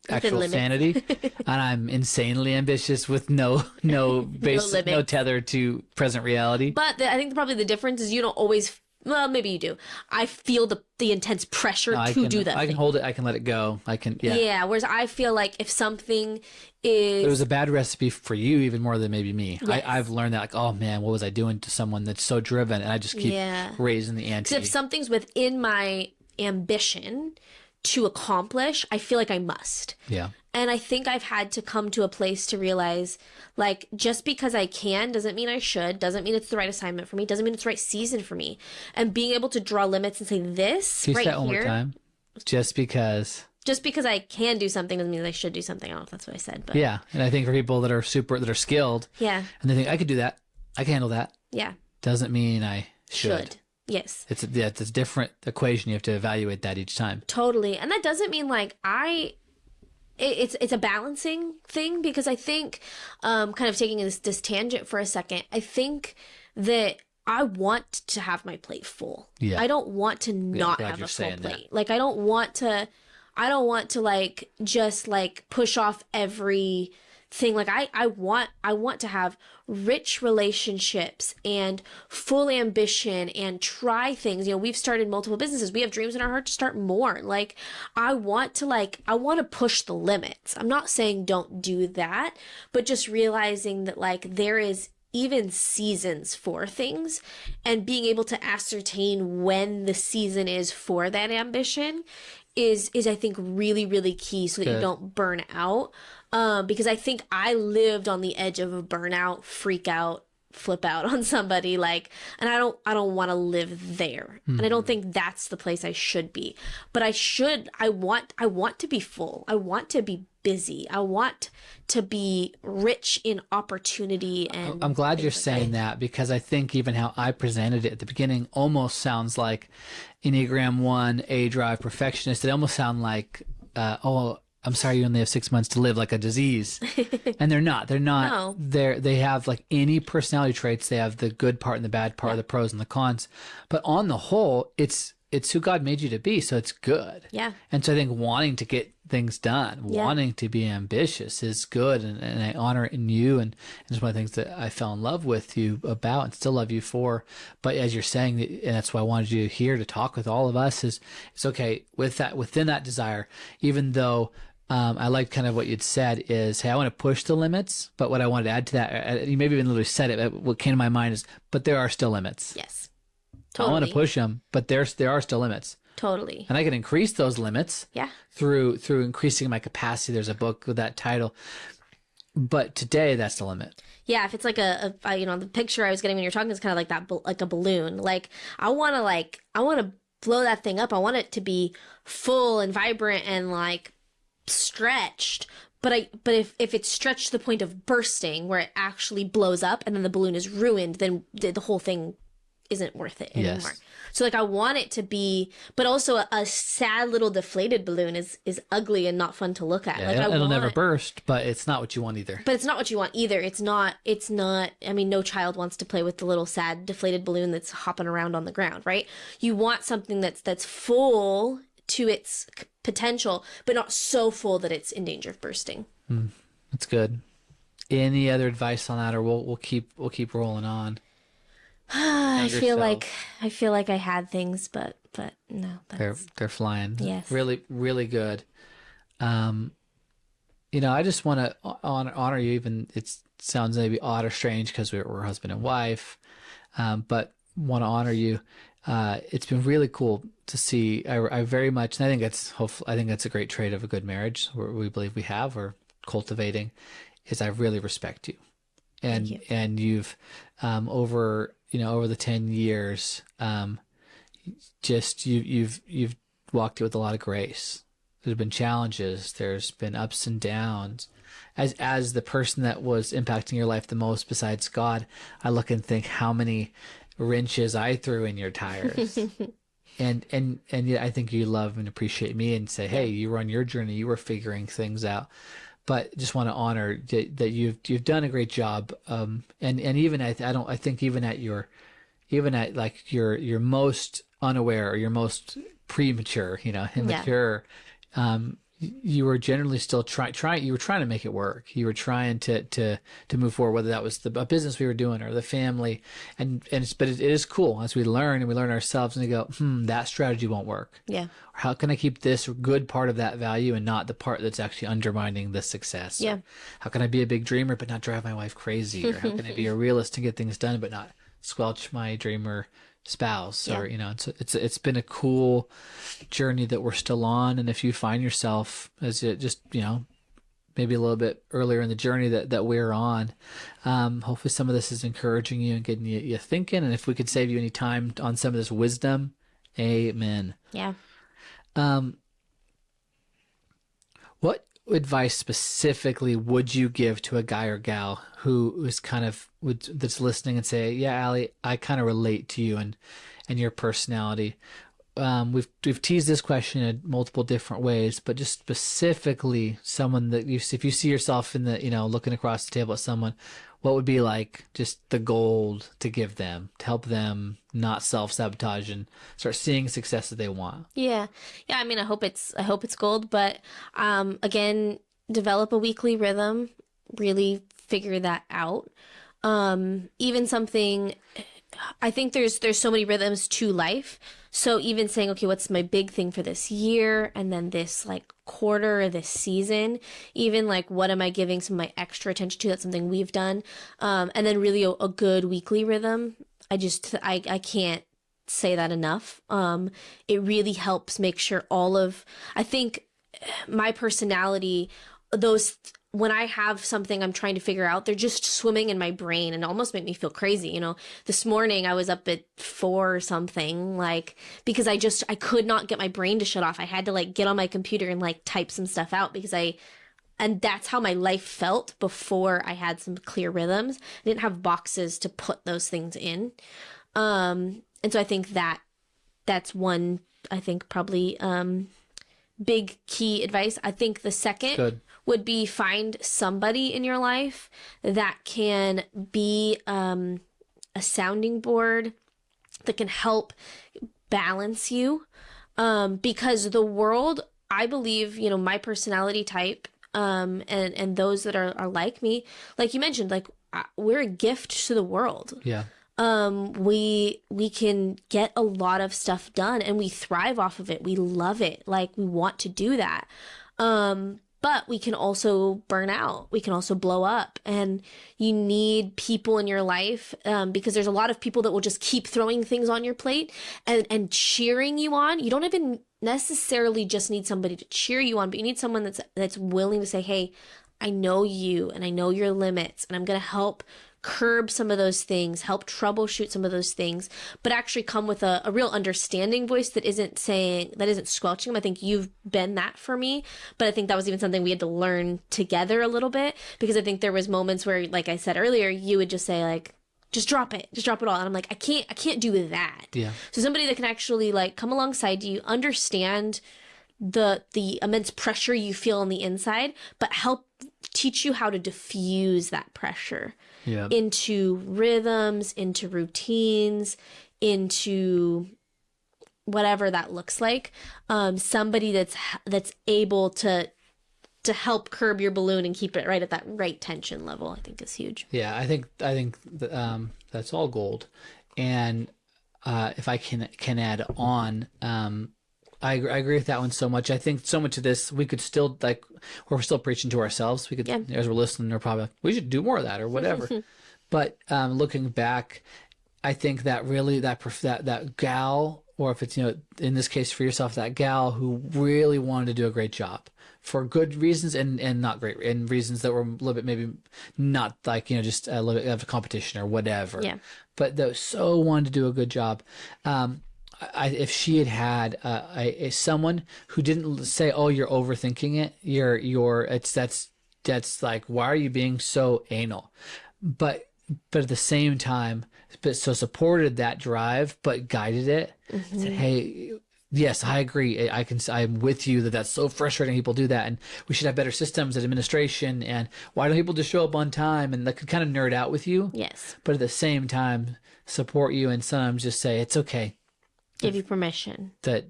actual sanity. And I'm insanely ambitious with no tether to present reality. But I think probably the difference is you don't always, well, maybe you do. I feel the intense pressure to do that. I can hold it. I can let it go. Yeah. Whereas I feel like if something is, it was a bad recipe for you even more than maybe me. Yes. I've learned that, like, oh man, what was I doing to someone that's so driven? And I just keep raising the ante. Because if something's within my ambition to accomplish, I feel like I must. Yeah. And I think I've had to come to a place to realize, like, just because I can doesn't mean I should, doesn't mean it's the right assignment for me, doesn't mean it's the right season for me. And being able to draw limits and say, this Can you right say that one here. more time? Just because I can do something doesn't mean I should do something. I don't know if that's what I said. But yeah. And I think for people that are skilled, and they think, I could do that, I can handle that. Yeah. Doesn't mean I should. Yes. It's a different equation. You have to evaluate that each time. Totally. And that doesn't mean like it's a balancing thing, because I think, kind of taking this tangent for a second, I think that I want to have my plate full. Yeah. I don't want to not have a full plate. That. Like, I don't want to like just like push off every thing. Like I want to have rich relationships and full ambition and try things. We've started multiple businesses. We have dreams in our heart to start more. Like I want to push the limits. I'm not saying don't do that, but just realizing that like there is even seasons for things, and being able to ascertain when the season is for that ambition is I think really, really key, so that you don't burn out. Because I think I lived on the edge of a burnout, freak out, flip out on somebody, like, and I don't want to live there. And I don't think that's the place I should be. But I want to be full. I want to be busy. I want to be rich in opportunity. And I'm glad you're saying that, because I think even how I presented it at the beginning almost sounds like Enneagram 1, A drive, perfectionist. It almost sound like, I'm sorry, you only have 6 months to live, like a disease. And they're not. No. They have like any personality traits. They have the good part and the bad part, the pros and the cons. But on the whole, it's who God made you to be, so it's good. Yeah. And so I think wanting to get things done, wanting to be ambitious is good, and I honor it in you, and it's one of the things that I fell in love with you about and still love you for. But as you're saying, and that's why I wanted you here to talk with all of us, is it's okay with that, within that desire, even though I like kind of what you'd said is, hey, I want to push the limits, but what I wanted to add to that, you maybe even literally said it, what came to my mind is, but there are still limits. Yes. I want to Totally. push them, but there are still limits. Totally. And I can increase those limits Yeah. through increasing my capacity. There's a book with that title. But today, that's the limit. Yeah, if it's like the picture I was getting when you're talking is kind of like that, like a balloon. Like I want to blow that thing up. I want it to be full and vibrant and like stretched. But if it's stretched to the point of bursting, where it actually blows up and then the balloon is ruined, then the whole thing isn't worth it anymore. Yes. So like I want it to be, but also a sad little deflated balloon is ugly and not fun to look at. Yeah, Like it'll never burst, but it's not what you want either. but it's not what you want either. It's not, I mean, no child wants to play with the little sad deflated balloon that's hopping around on the ground, right? You want something that's full to its potential, but not so full that it's in danger of bursting. That's good. Any other advice on that, or we'll keep rolling on? I feel Yourself. like I had things, but no, that's They're flying. Yes. Really, really good. I just want to honor you. Even it sounds maybe odd or strange because we're husband and wife, but want to honor you. It's been really cool to see. I very much, and I think that's a great trait of a good marriage. We believe we have, or cultivating, is I really respect you, and you've over the 10 years, you've walked it with a lot of grace. There's been challenges. There's been ups and downs. As the person that was impacting your life the most besides God, I look and think how many wrenches I threw in your tires. and yet I think you love and appreciate me and say, hey, you were on your journey. You were figuring things out. But just want to honor that you've done a great job. And even I think even at like your most unaware or your most premature, immature, you were generally still you were trying to make it work. You were trying to move forward, whether that was a business we were doing or the family. But it is cool as we learn ourselves and we go, that strategy won't work. yeah. How can I keep this good part of that value and not the part that's actually undermining the success? Yeah. Or how can I be a big dreamer but not drive my wife crazy? Or how can I be a realist and get things done but not squelch my dreamer spouse? Yeah. Or it's been a cool journey that we're still on. And if you find yourself as it just maybe a little bit earlier in the journey that we're on, hopefully some of this is encouraging you and getting you thinking. And if we could save you any time on some of this wisdom, amen. Yeah. What advice specifically would you give to a guy or gal who is that's listening and say, yeah, Ali, I kind of relate to you and your personality? We've teased this question in multiple different ways, but just specifically someone that if you see yourself in the, looking across the table at someone, what would be like just the gold to give them to help them not self-sabotage and start seeing success that they want? Yeah. Yeah. I mean, I hope it's gold, but, again, develop a weekly rhythm, really figure that out. Even something, I think there's so many rhythms to life. So even saying, okay, what's my big thing for this year? And then this like quarter or this season, even like, what am I giving some of my extra attention to? That's something we've done. And then really a good weekly rhythm. I can't say that enough. It really helps make sure I think my personality, when I have something I'm trying to figure out, they're just swimming in my brain and almost make me feel crazy. This morning I was up at 4 or something, like, because I could not get my brain to shut off. I had to like get on my computer and like type some stuff out and that's how my life felt before I had some clear rhythms. I didn't have boxes to put those things in. And so I think that's one, I think probably, big key advice. I think the second would be find somebody in your life that can be a sounding board that can help balance you. Because the world, I believe, my personality type, and those that are like me, like you mentioned, like we're a gift to the world. Yeah. We can get a lot of stuff done and we thrive off of it. We love it. Like we want to do that. But we can also burn out. We can also blow up. And you need people in your life because there's a lot of people that will just keep throwing things on your plate and cheering you on. You don't even necessarily just need somebody to cheer you on, but you need someone that's willing to say, hey, I know you and I know your limits, and I'm going to help curb some of those things, help troubleshoot some of those things, but actually come with a real understanding voice that isn't squelching them. I think you've been that for me, but I think that was even something we had to learn together a little bit, because I think there was moments where, like I said earlier, you would just say like, just drop it all. And I'm like, I can't do that. Yeah. So somebody that can actually like come alongside you, understand the immense pressure you feel on the inside, but help teach you how to diffuse that pressure into rhythms, into routines, into whatever that looks like. Somebody that's able to help curb your balloon and keep it right at that right tension level, I think is huge. Yeah, I think that's all gold. And if I can add on, I agree with that one so much. I think so much of this we could still we're still preaching to ourselves. We could, as we're listening, we're probably like, we should do more of that or whatever. But looking back, I think that really that gal, or if it's, in this case for yourself, that gal who really wanted to do a great job for good reasons and not great, and reasons that were a little bit maybe not like, just a little bit of a competition or whatever. Yeah. But that so wanted to do a good job. If she had someone who didn't say, "Oh, you're overthinking it. That's like, why are you being so anal?" But at the same time, so supported that drive, but guided it. Said, "Hey, yes, I agree. I'm with you that's so frustrating. People do that, and we should have better systems at administration. And why don't people just show up on time?" And that could kind of nerd out with you. Yes. But at the same time, support you and sometimes just say it's okay. Give you permission. That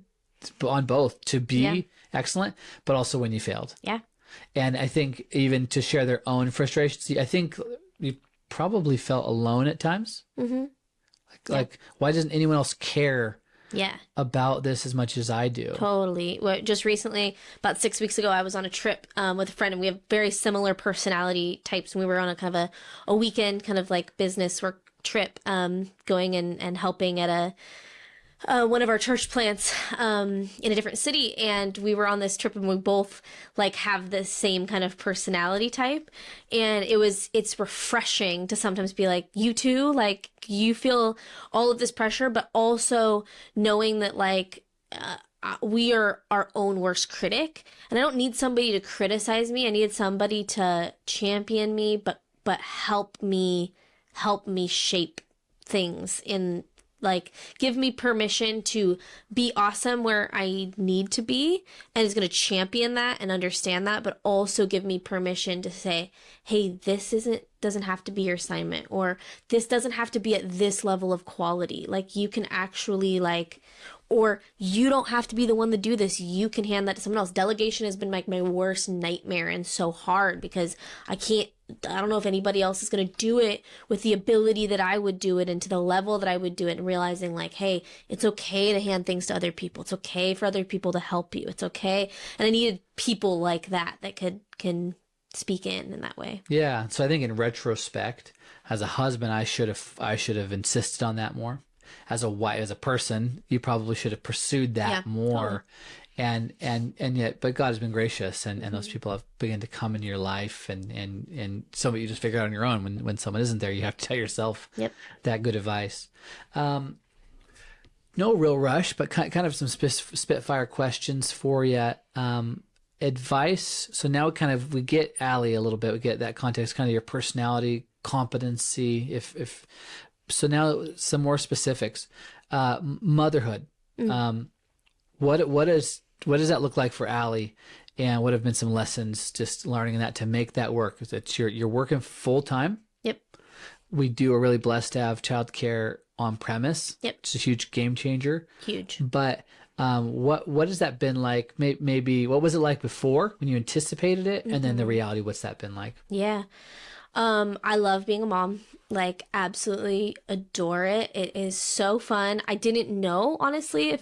on both to be excellent, but also when you failed. Yeah. And I think even to share their own frustrations, I think you probably felt alone at times. Like, why doesn't anyone else care about this as much as I do? Totally. Well, just recently, about 6 weeks ago, I was on a trip with a friend, and we have very similar personality types. And we were on a kind of a weekend kind of like business work trip, going and helping at one of our church plants in a different city, and we were on this trip, and we both like have the same kind of personality type, and it's refreshing to sometimes be like, you too, like you feel all of this pressure, but also knowing that like we are our own worst critic, and I don't need somebody to criticize me. I need somebody to champion me, but help me shape things in. Like, give me permission to be awesome where I need to be, and is going to champion that and understand that, but also give me permission to say, hey, this doesn't have to be your assignment, or this doesn't have to be at this level of quality. Like, you can actually or you don't have to be the one to do this. You can hand that to someone else. Delegation has been like my worst nightmare and so hard because I don't know if anybody else is going to do it with the ability that I would do it and to the level that I would do it, and realizing like, hey, it's okay to hand things to other people. It's okay for other people to help you. It's okay. And I needed people like that can speak in that way. Yeah. So I think in retrospect, as a husband, I should have insisted on that more. As a wife, as a person, you probably should have pursued that more. Totally. And yet, but God has been gracious, and those people have begun to come into your life, and some of you just figure out on your own when someone isn't there. You have to tell yourself that good advice. No real rush, but kind of some spitfire questions for you. Advice. So now we get Ali a little bit. We get that context, kind of your personality, competency. If so, now some more specifics. Motherhood. What does that look like for Ali, and what have been some lessons just learning that to make that work? It's you're working full time. Yep. We are really blessed to have childcare on premise. Yep. It's a huge game changer. Huge. But what has that been like? Maybe what was it like before when you anticipated it, and then the reality? What's that been like? Yeah. I love being a mom, like absolutely adore it. It is so fun. I didn't know, honestly,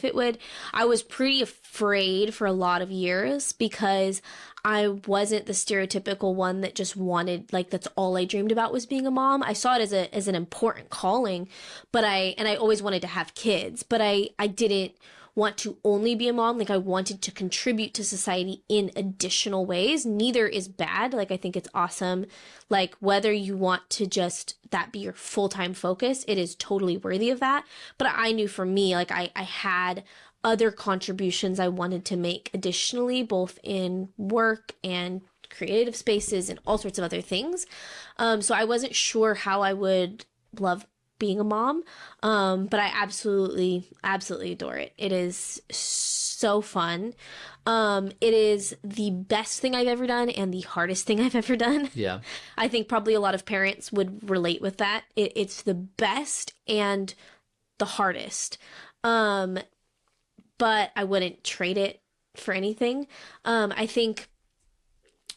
I was pretty afraid for a lot of years because I wasn't the stereotypical one that just wanted, like, that's all I dreamed about was being a mom. I saw it as an important calling, but I always wanted to have kids, but I didn't want to only be a mom. Like, I wanted to contribute to society in additional ways. Neither is bad. Like, I think it's awesome. Like, whether you want to just that be your full-time focus, it is totally worthy of that. But I knew for me, like, I had other contributions I wanted to make additionally, both in work and creative spaces and all sorts of other things. So I wasn't sure how I would love being a mom. But I absolutely adore it. It is so fun. It is the best thing I've ever done and the hardest thing I've ever done. Yeah. I think probably a lot of parents would relate with that. It's the best and the hardest. But I wouldn't trade it for anything. I think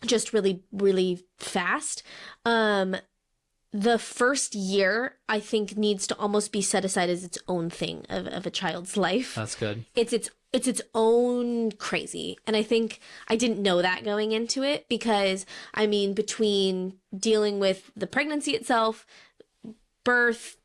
just really, really fast. The first year, I think, needs to almost be set aside as its own thing of a child's life. That's good. It's its own crazy. And I think I didn't know that going into it because, I mean, between dealing with the pregnancy itself, birth,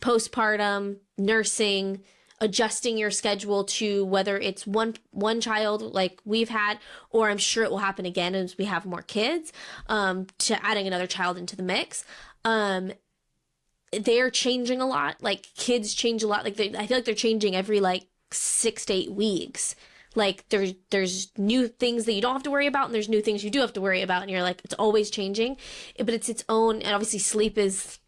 postpartum, nursing, adjusting your schedule to whether it's one child like we've had, or I'm sure it will happen again as we have more kids, to adding another child into the mix. They're changing a lot. Like, kids change a lot. Like, I feel like they're changing every like 6 to 8 weeks. Like, there's new things that you don't have to worry about, and there's new things you do have to worry about, and you're like, it's always changing. But it's its own, and obviously sleep is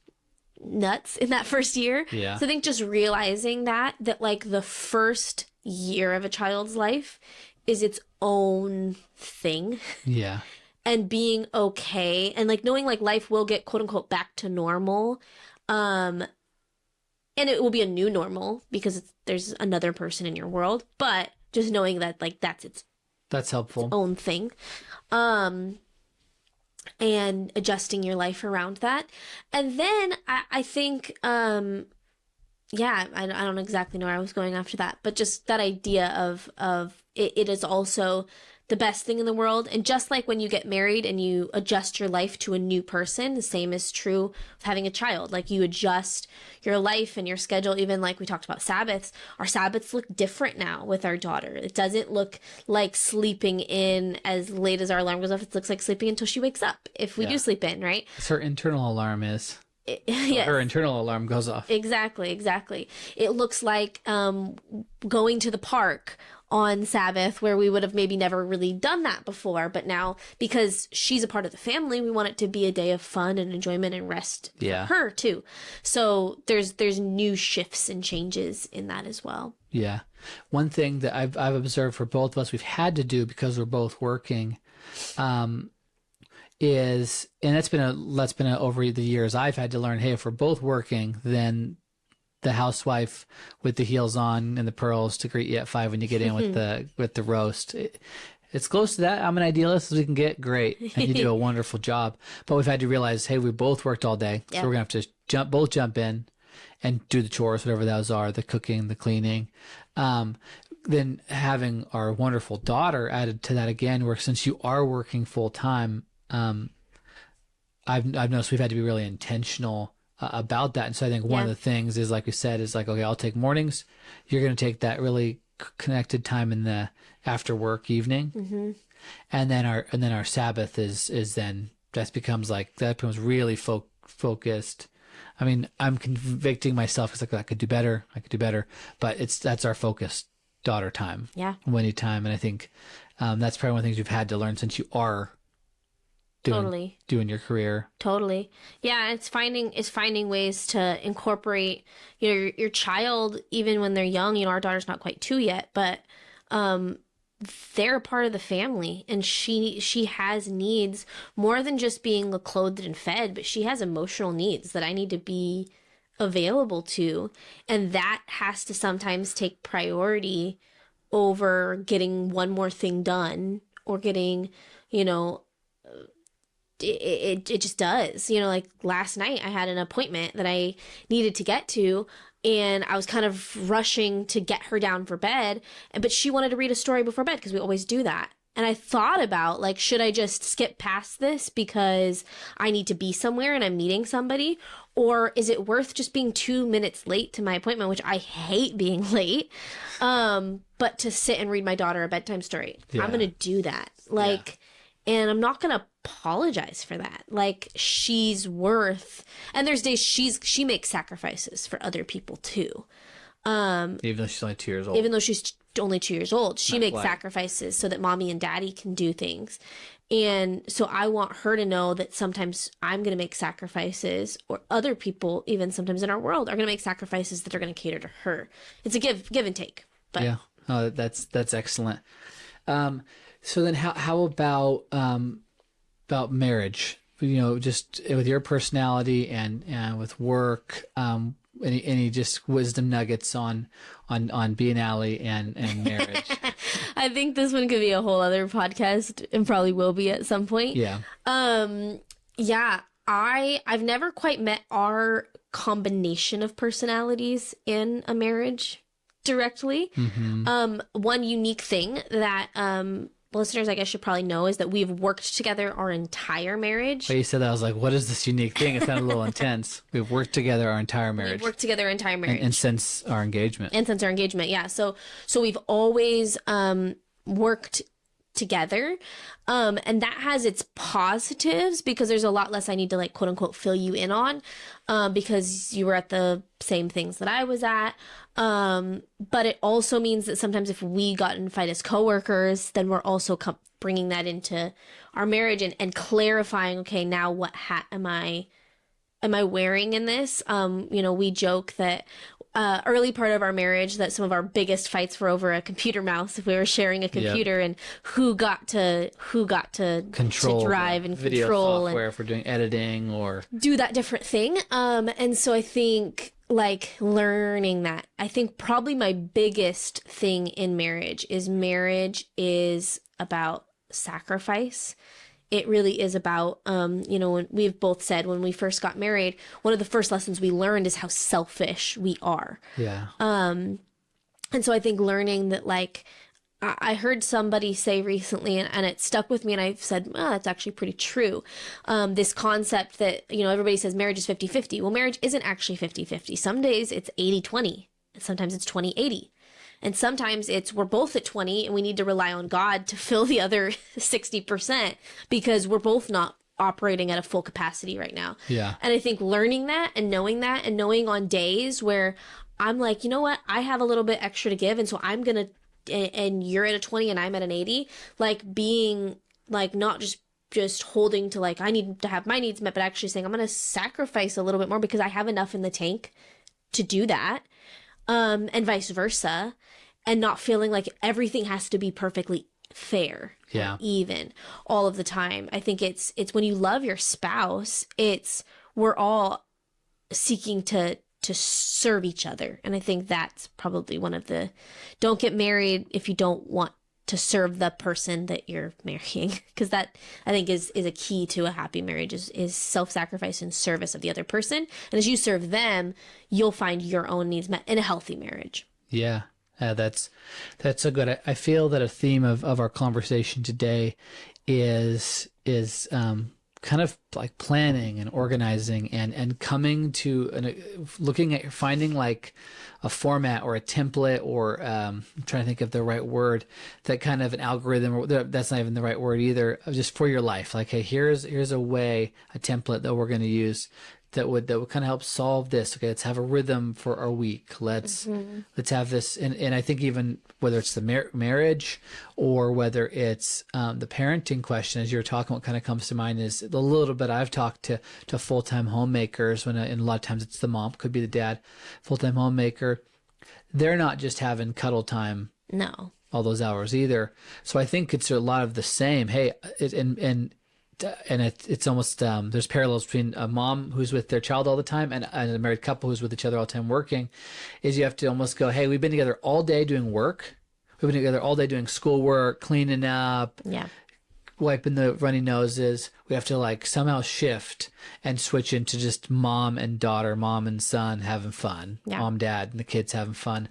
nuts in that first year. Yeah. So I think just realizing that like the first year of a child's life is its own thing. Yeah. And being okay and like knowing like life will get quote unquote back to normal. And it will be a new normal because there's another person in your world, but just knowing that like that's helpful. Its own thing. And adjusting your life around that. And then I think, I don't exactly know where I was going after that, but just that idea of it is also the best thing in the world. And just like when you get married and you adjust your life to a new person, the same is true with having a child. Like, you adjust your life and your schedule. Even like we talked about Sabbaths, our Sabbaths look different now with our daughter. It doesn't look like sleeping in as late as our alarm goes off. It looks like sleeping until she wakes up, if we do sleep in, right? Her internal alarm is. Yes. Her internal alarm goes off. Exactly. It looks like going to the park on Sabbath, where we would have maybe never really done that before. But now, because she's a part of the family, we want it to be a day of fun and enjoyment and rest for her too. So there's new shifts and changes in that as well. Yeah. One thing that I've observed for both of us, we've had to do because we're both working, is, and that's been over the years, I've had to learn, hey, if we're both working, then the housewife with the heels on and the pearls to greet you at 5 when you get in with the roast. It's close to that. I'm an idealist as we can get. Great. And you do a wonderful job. But we've had to realize, hey, we both worked all day. So we're going to have to both jump in and do the chores, whatever those are, the cooking, the cleaning. Then having our wonderful daughter added to that again, where since you are working full time, I've noticed we've had to be really intentional about that. And so I think one of the things is, like we said, is like, okay, I'll take mornings. You're going to take that really connected time in the after work evening. Mm-hmm. And then our Sabbath is then that becomes really focused. I mean, I'm convicting myself because like, I could do better, but that's our focus, daughter time, Winnie time. And I think that's probably one of the things you've had to learn since you are doing your career. Totally. Yeah, it's finding ways to incorporate, your child, even when they're young. Our daughter's not quite 2 yet, but they're a part of the family, and she has needs more than just being clothed and fed, but she has emotional needs that I need to be available to, and that has to sometimes take priority over getting one more thing done or getting, it just does. Like last night I had an appointment that I needed to get to, and I was kind of rushing to get her down for bed, but she wanted to read a story before bed because we always do that. And I thought about, like, should I just skip past this because I need to be somewhere and I'm meeting somebody? Or is it worth just being 2 minutes late to my appointment, which I hate being late, but to sit and read my daughter a bedtime story? Yeah. I'm going to do that. Like, and I'm not going to apologize for that. Like, she's worth, and there's days she makes sacrifices for other people too. Even though she's only 2 years old. Even though she's only 2 years old, she makes quite. sacrifices so that mommy and daddy can do things. And so I want her to know that sometimes I'm going to make sacrifices, or other people, even sometimes in our world, are going to make sacrifices that are going to cater to her. It's a give and take. But Yeah. Oh, that's excellent. So then how about marriage? You know, just with your personality and with work, any just wisdom nuggets on being Ali and marriage? I think this one could be a whole other podcast, and probably will be at some point. Yeah. Yeah, I've never quite met our combination of personalities in a marriage directly. One unique thing that listeners, I guess, should probably know is that we've worked together our entire marriage. When you said that, I was like, what is this unique thing? It sounded a little intense. We've worked together our entire marriage. We've worked together our entire marriage. And since our engagement. Yeah. So we've always worked together. And that has its positives because there's a lot less I need to, like, quote unquote, fill you in on, because you were at the same things that I was at. But it also means that sometimes if we got in a fight as coworkers, then we're also bringing that into our marriage and clarifying, okay, now what hat am I wearing in this? You know, we joke that early part of our marriage that some of our biggest fights were over a computer mouse. If we were sharing a computer, and who got to Control to drive and video control software and if we're doing editing or do that different thing. And so I think, like, learning that, I think probably my biggest thing in marriage is about sacrifice. It really is about, you know, when we've both said when we first got married, one of the first lessons we learned is how selfish we are. yeah. And so I think learning that, like, I heard somebody say recently, and it stuck with me, and I said, oh, that's actually pretty true. This concept that, you know, everybody says marriage is 50-50. Well, marriage isn't actually 50-50. Some days it's 80-20, and sometimes it's 20-80. And sometimes it's we're both at 20 and we need to rely on God to fill the other 60% because we're both not operating at a full capacity right now. Yeah. And I think learning that and knowing on days where I'm like, you know what, I have a little bit extra to give, and so I'm going to, and you're at a 20 and I'm at an 80, like being like not just holding to, like, I need to have my needs met, but actually saying I'm going to sacrifice a little bit more because I have enough in the tank to do that. And vice versa, and not feeling like everything has to be perfectly fair, even all of the time. I think it's when you love your spouse, we're all seeking to serve each other. And I think that's probably one of the, don't get married if you don't want to serve the person that you're marrying, because that, I think, is a key to a happy marriage is self-sacrifice and service of the other person. And as you serve them, you'll find your own needs met in a healthy marriage. Yeah. That's so good. I feel that a theme of our conversation today is kind of like planning and organizing and coming to looking at finding like a format or a template or I'm trying to think of the right word, that kind of an algorithm, that's not even the right word either, just for your life. Like, hey, here's a way, a template that we're going to use that would kind of help solve this. Okay, let's have a rhythm for our week. Let's have this, and I think even whether it's the marriage or whether it's the parenting question, as you're talking, what kind of comes to mind is a little bit I've talked to full-time homemakers and a lot of times it's the mom, could be the dad, full-time homemaker. They're not just having cuddle time. No. All those hours either. So I think it's a lot of the same. Hey, it's almost there's parallels between a mom who's with their child all the time and a married couple who's with each other all the time working, is you have to almost go, hey, we've been together all day doing work. We've been together all day doing schoolwork, cleaning up, wiping the runny noses. We have to like somehow shift and switch into just mom and daughter, mom and son having fun, mom, dad, and the kids having fun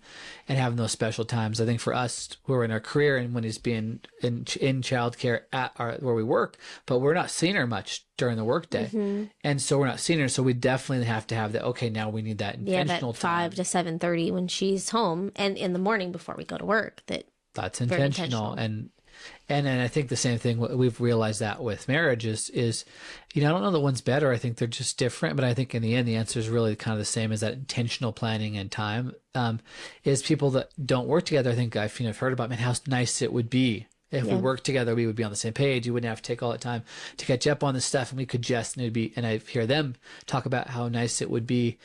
and having those special times. I think for us, we're in our career and when he's being in childcare where we work, but we're not seeing her much during the workday. And so we're not seeing her. So we definitely have to have that. Okay, now we need that intentional time. 5 to 7:30 when she's home and in the morning before we go to work. That's intentional. And I think the same thing, we've realized that with marriage is, I don't know that one's better. I think they're just different. But I think in the end, the answer is really kind of the same as that intentional planning and time. Is people that don't work together, I think I've heard about, man, how nice it would be if we worked together, we would be on the same page. You wouldn't have to take all the time to catch up on this stuff. And we could just, and I hear them talk about how nice it would be.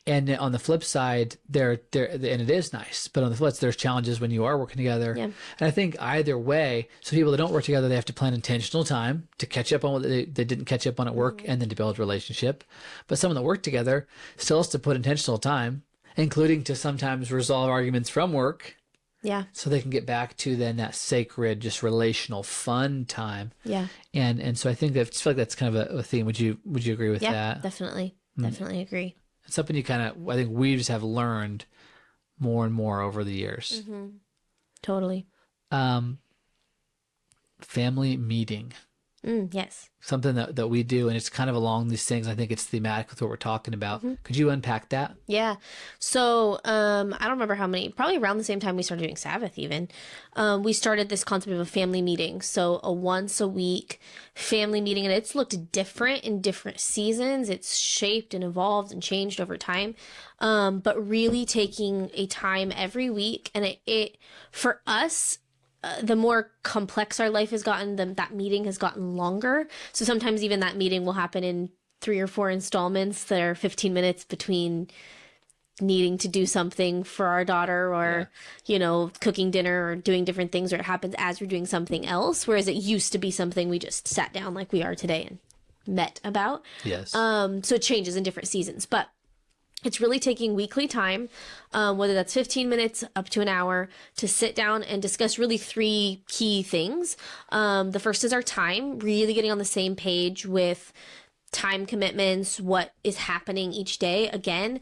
And on the flip side, and it is nice, but on the flip side, there's challenges when you are working together. Yeah. And I think either way, so people that don't work together, they have to plan intentional time to catch up on what they didn't catch up on at work and then to build a relationship. But someone that work together still has to put intentional time, including to sometimes resolve arguments from work. Yeah. So they can get back to then that sacred, just relational fun time. Yeah. And so I think that, I feel like that's kind of a theme. Would you agree with that? Yeah, definitely. Definitely agree. It's something I think we just have learned more and more over the years. Totally. Family meeting. Yes. Something that we do, and it's kind of along these things. I think it's thematic with what we're talking about. Could you unpack that? Yeah. So I don't remember how many, probably around the same time we started doing Sabbath even, we started this concept of a family meeting. So a once a week family meeting, and it's looked different in different seasons. It's shaped and evolved and changed over time. But really taking a time every week, and it for us, the more complex our life has gotten, that meeting has gotten longer. So sometimes even that meeting will happen in 3 or 4 installments that are 15 minutes between needing to do something for our daughter or, cooking dinner or doing different things, or it happens as we're doing something else. Whereas it used to be something we just sat down like we are today and met about. Yes. So it changes in different seasons, but it's really taking weekly time, whether that's 15 minutes up to an hour, to sit down and discuss really 3 key things. The first is our time, really getting on the same page with time commitments, what is happening each day. Again,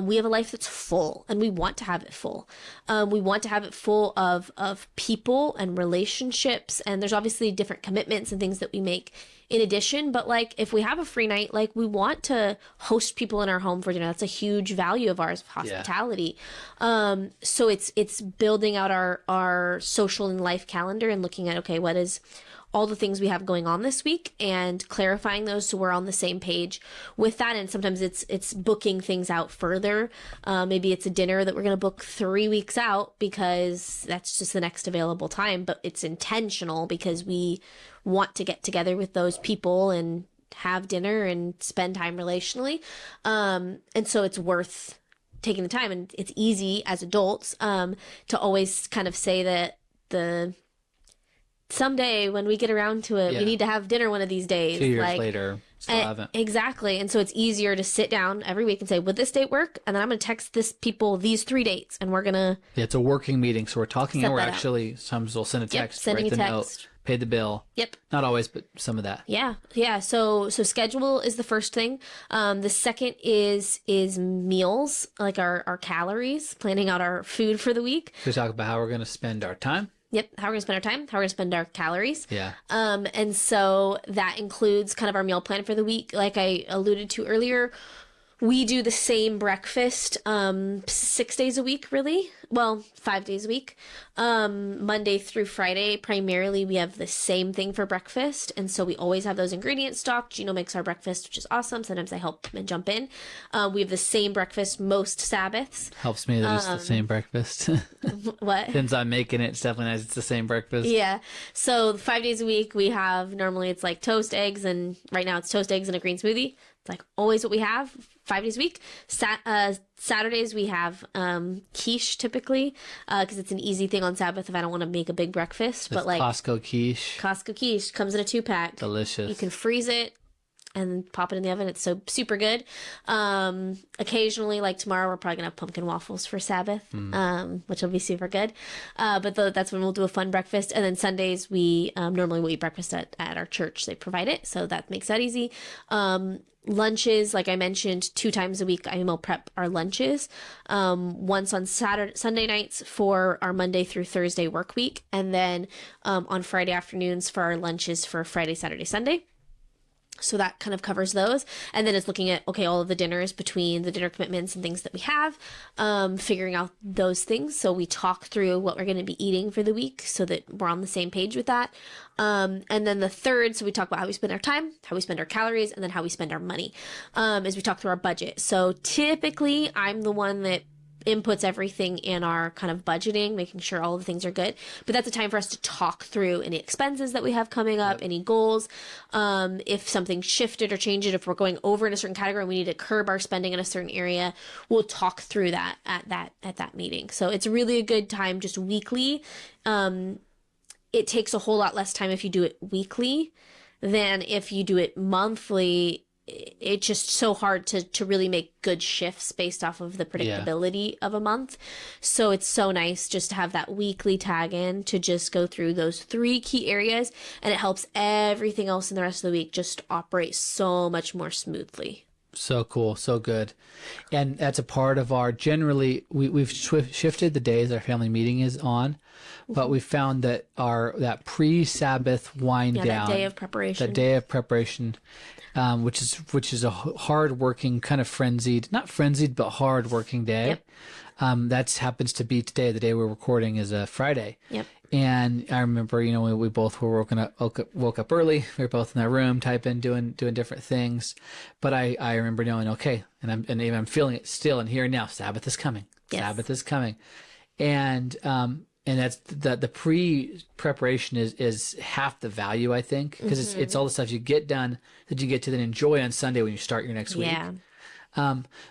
we have a life that's full and we want to have it full. We want to have it full of people and relationships. And there's obviously different commitments and things that we make in addition, but like if we have a free night, like we want to host people in our home for dinner. That's a huge value of ours, hospitality. So it's building out our social and life calendar and looking at, okay, what is all the things we have going on this week and clarifying those so we're on the same page with that. And sometimes it's booking things out further. Maybe it's a dinner that we're going to book 3 weeks out because that's just the next available time, but it's intentional because we want to get together with those people and have dinner and spend time relationally. And so it's worth taking the time, and it's easy as adults to always kind of say that someday when we get around to it, we need to have dinner one of these days. 2 years later, still haven't. Exactly. And so it's easier to sit down every week and say, would this date work? And then I'm going to text this people these 3 dates, and we're going to... Yeah, it's a working meeting. So we're talking, and we're actually, sometimes we'll send a text, sending write a the text. note, pay the bill. Yep. Not always, but some of that. Yeah. So schedule is the first thing. The second is meals, like our calories, planning out our food for the week. So we talk about how we're going to spend our time. Yep. How we're going to spend our time, how we're going to spend our calories. Yeah. And so that includes kind of our meal plan for the week. Like I alluded to earlier, we do the same breakfast 6 days a week, really. Well, 5 days a week. Monday through Friday, primarily, we have the same thing for breakfast. And so we always have those ingredients stocked. Gino makes our breakfast, which is awesome. Sometimes I help and jump in. We have the same breakfast most Sabbaths. Helps me that it's the same breakfast. What? Since I'm making it, it's definitely nice. It's the same breakfast. Yeah. So 5 days a week, we have, normally it's like toast, eggs, and right now it's toast, eggs, and a green smoothie. It's like always what we have 5 days a week. Saturdays we have quiche typically because it's an easy thing on Sabbath if I don't want to make a big breakfast. But like Costco quiche. Costco quiche comes in a 2-pack. Delicious. You can freeze it and pop it in the oven. It's so super good. Occasionally, like tomorrow, we're probably gonna have pumpkin waffles for Sabbath, which will be super good. But that's when we'll do a fun breakfast. And then Sundays, we normally will eat breakfast at our church. They provide it, so that makes that easy. Lunches, like I mentioned, 2 times a week, I meal prep our lunches. Once on Sunday nights for our Monday through Thursday work week, and then on Friday afternoons for our lunches for Friday, Saturday, Sunday. So that kind of covers those. And then it's looking at, okay, all of the dinners between the dinner commitments and things that we have, figuring out those things. So we talk through what we're going to be eating for the week so that we're on the same page with that. And then the third, so we talk about how we spend our time, how we spend our calories, and then how we spend our money, as we talk through our budget. So typically I'm the one that inputs everything in our kind of budgeting, making sure all the things are good. But that's a time for us to talk through any expenses that we have coming up, any goals. If something shifted or changed, if we're going over in a certain category and we need to curb our spending in a certain area, we'll talk through that at that meeting. So it's really a good time just weekly. It takes a whole lot less time if you do it weekly than if you do it monthly. It's just so hard to really make good shifts based off of the predictability of a month. So it's so nice just to have that weekly tag in to just go through those 3 key areas, and it helps everything else in the rest of the week just operate so much more smoothly. So cool. So good. And that's a part of our, generally, we've shifted the days our family meeting is on, but we found that that pre-Sabbath wind down, that day of preparation, which is a hard-working, kind of not frenzied, but hard-working day. Yep. That happens to be today. The day we're recording is a Friday. Yep. And I remember, we both were woke up early. We were both in our room, typing, doing different things. But I remember knowing, okay, and even I'm feeling it still and here and now. Sabbath is coming. Yes. Sabbath is coming, and that's the pre-preparation is half the value, I think, because it's all the stuff you get done that you get to then enjoy on Sunday when you start your next week. Yeah.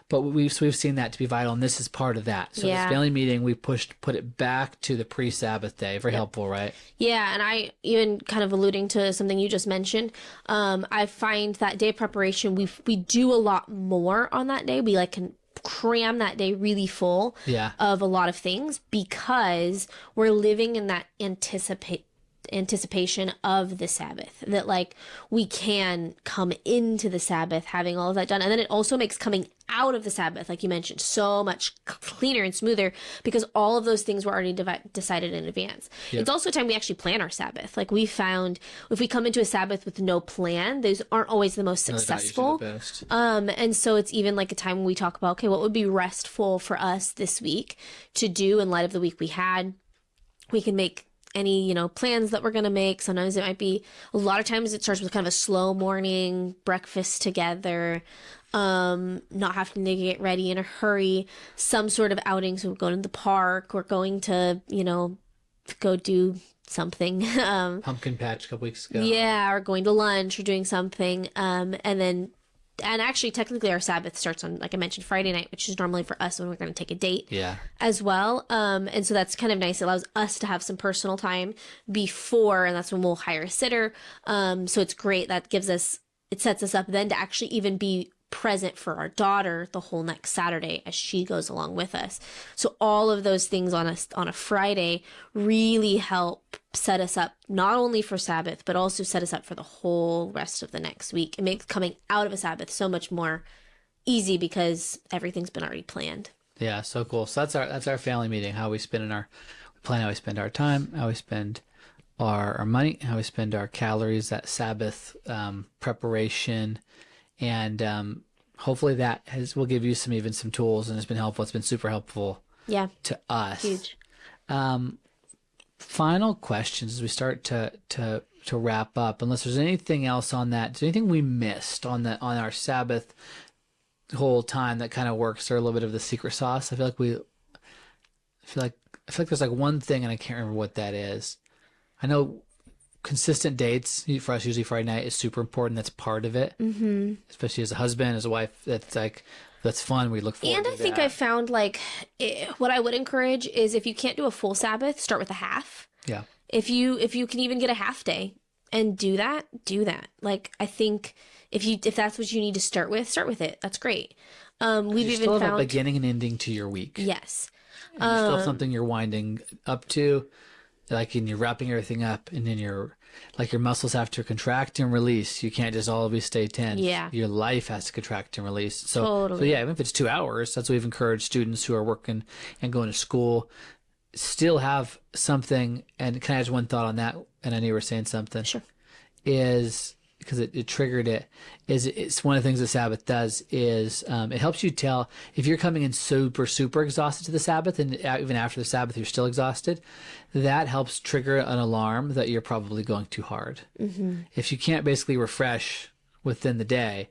But we've seen that to be vital, and this is part of that. So this family meeting, we put it back to the pre-Sabbath day. Very helpful, right? Yeah, and I even kind of alluding to something you just mentioned. I find that day of preparation, we do a lot more on that day. We can cram that day really full of a lot of things because we're living in that anticipation of the Sabbath, that we can come into the Sabbath having all of that done. And then it also makes coming out of the Sabbath, like you mentioned, so much cleaner and smoother because all of those things were already decided in advance. Yep. It's also a time we actually plan our Sabbath. We found if we come into a Sabbath with no plan, those aren't always the most successful. The best. And so it's even a time when we talk about, okay, what would be restful for us this week to do in light of the week we had. We can make any, plans that we're going to make. Sometimes it might be, a lot of times it starts with kind of a slow morning breakfast together, not having to get ready in a hurry, some sort of outing. So we're going to the park, we're going to, go do something. Pumpkin patch a couple weeks ago. Yeah, or going to lunch or doing something. And actually, technically, our Sabbath starts on, like I mentioned, Friday night, which is normally for us when we're going to take a date as well. And so that's kind of nice. It allows us to have some personal time before, and that's when we'll hire a sitter. So it's great. It sets us up then to actually even be present for our daughter the whole next Saturday as she goes along with us. So all of those things on a Friday really help set us up not only for Sabbath, but also set us up for the whole rest of the next week. It makes coming out of a Sabbath so much more easy because everything's been already planned. Yeah, so cool. So that's our family meeting, how we plan how we spend our time, how we spend our money, how we spend our calories, that Sabbath preparation. And hopefully that will give you some tools, and it's been helpful. It's been super helpful to us. Huge. Final questions as we start to wrap up, unless there's anything else on that. Is there anything we missed on our Sabbath whole time that kind of works, or a little bit of the secret sauce? I feel like there's one thing, and I can't remember what that is. I know consistent dates for us, usually Friday night, is super important. That's part of it, especially as a husband, as a wife. That's fun. We look forward to that. And I think I found what I would encourage is, if you can't do a full Sabbath, start with a half. Yeah. If you can even get a half day and do that. I think if that's what you need to start with it. That's great. We've You even still have found a beginning and ending to your week. yes. And you still have something you're winding up to, like, and you're wrapping everything up, and then your muscles have to contract and release. You can't just always stay tense. Yeah. Your life has to contract and release. So Totally. yeah, even if it's 2 hours, that's what we've encouraged students who are working and going to school, still have something. And can I add one thought on that? And I knew you were saying something. Sure. Is because it triggered it, is it's one of the things the Sabbath does is it helps you tell if you're coming in super exhausted to the Sabbath, and even after the Sabbath you're still exhausted. That helps trigger an alarm that you're probably going too hard. If you can't basically refresh within the day,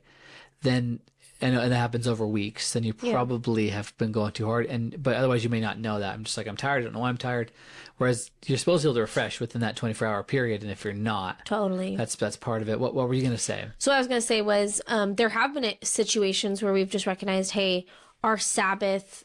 then and that happens over weeks, then you probably have been going too hard. But otherwise you may not know that. I'm just like, I'm tired, I don't know why I'm tired. Whereas you're supposed to be able to refresh within that 24-hour period, and if you're not, Totally. that's part of it. What were you going to say? So what I was going to say was there have been situations where we've just recognized, hey, our Sabbath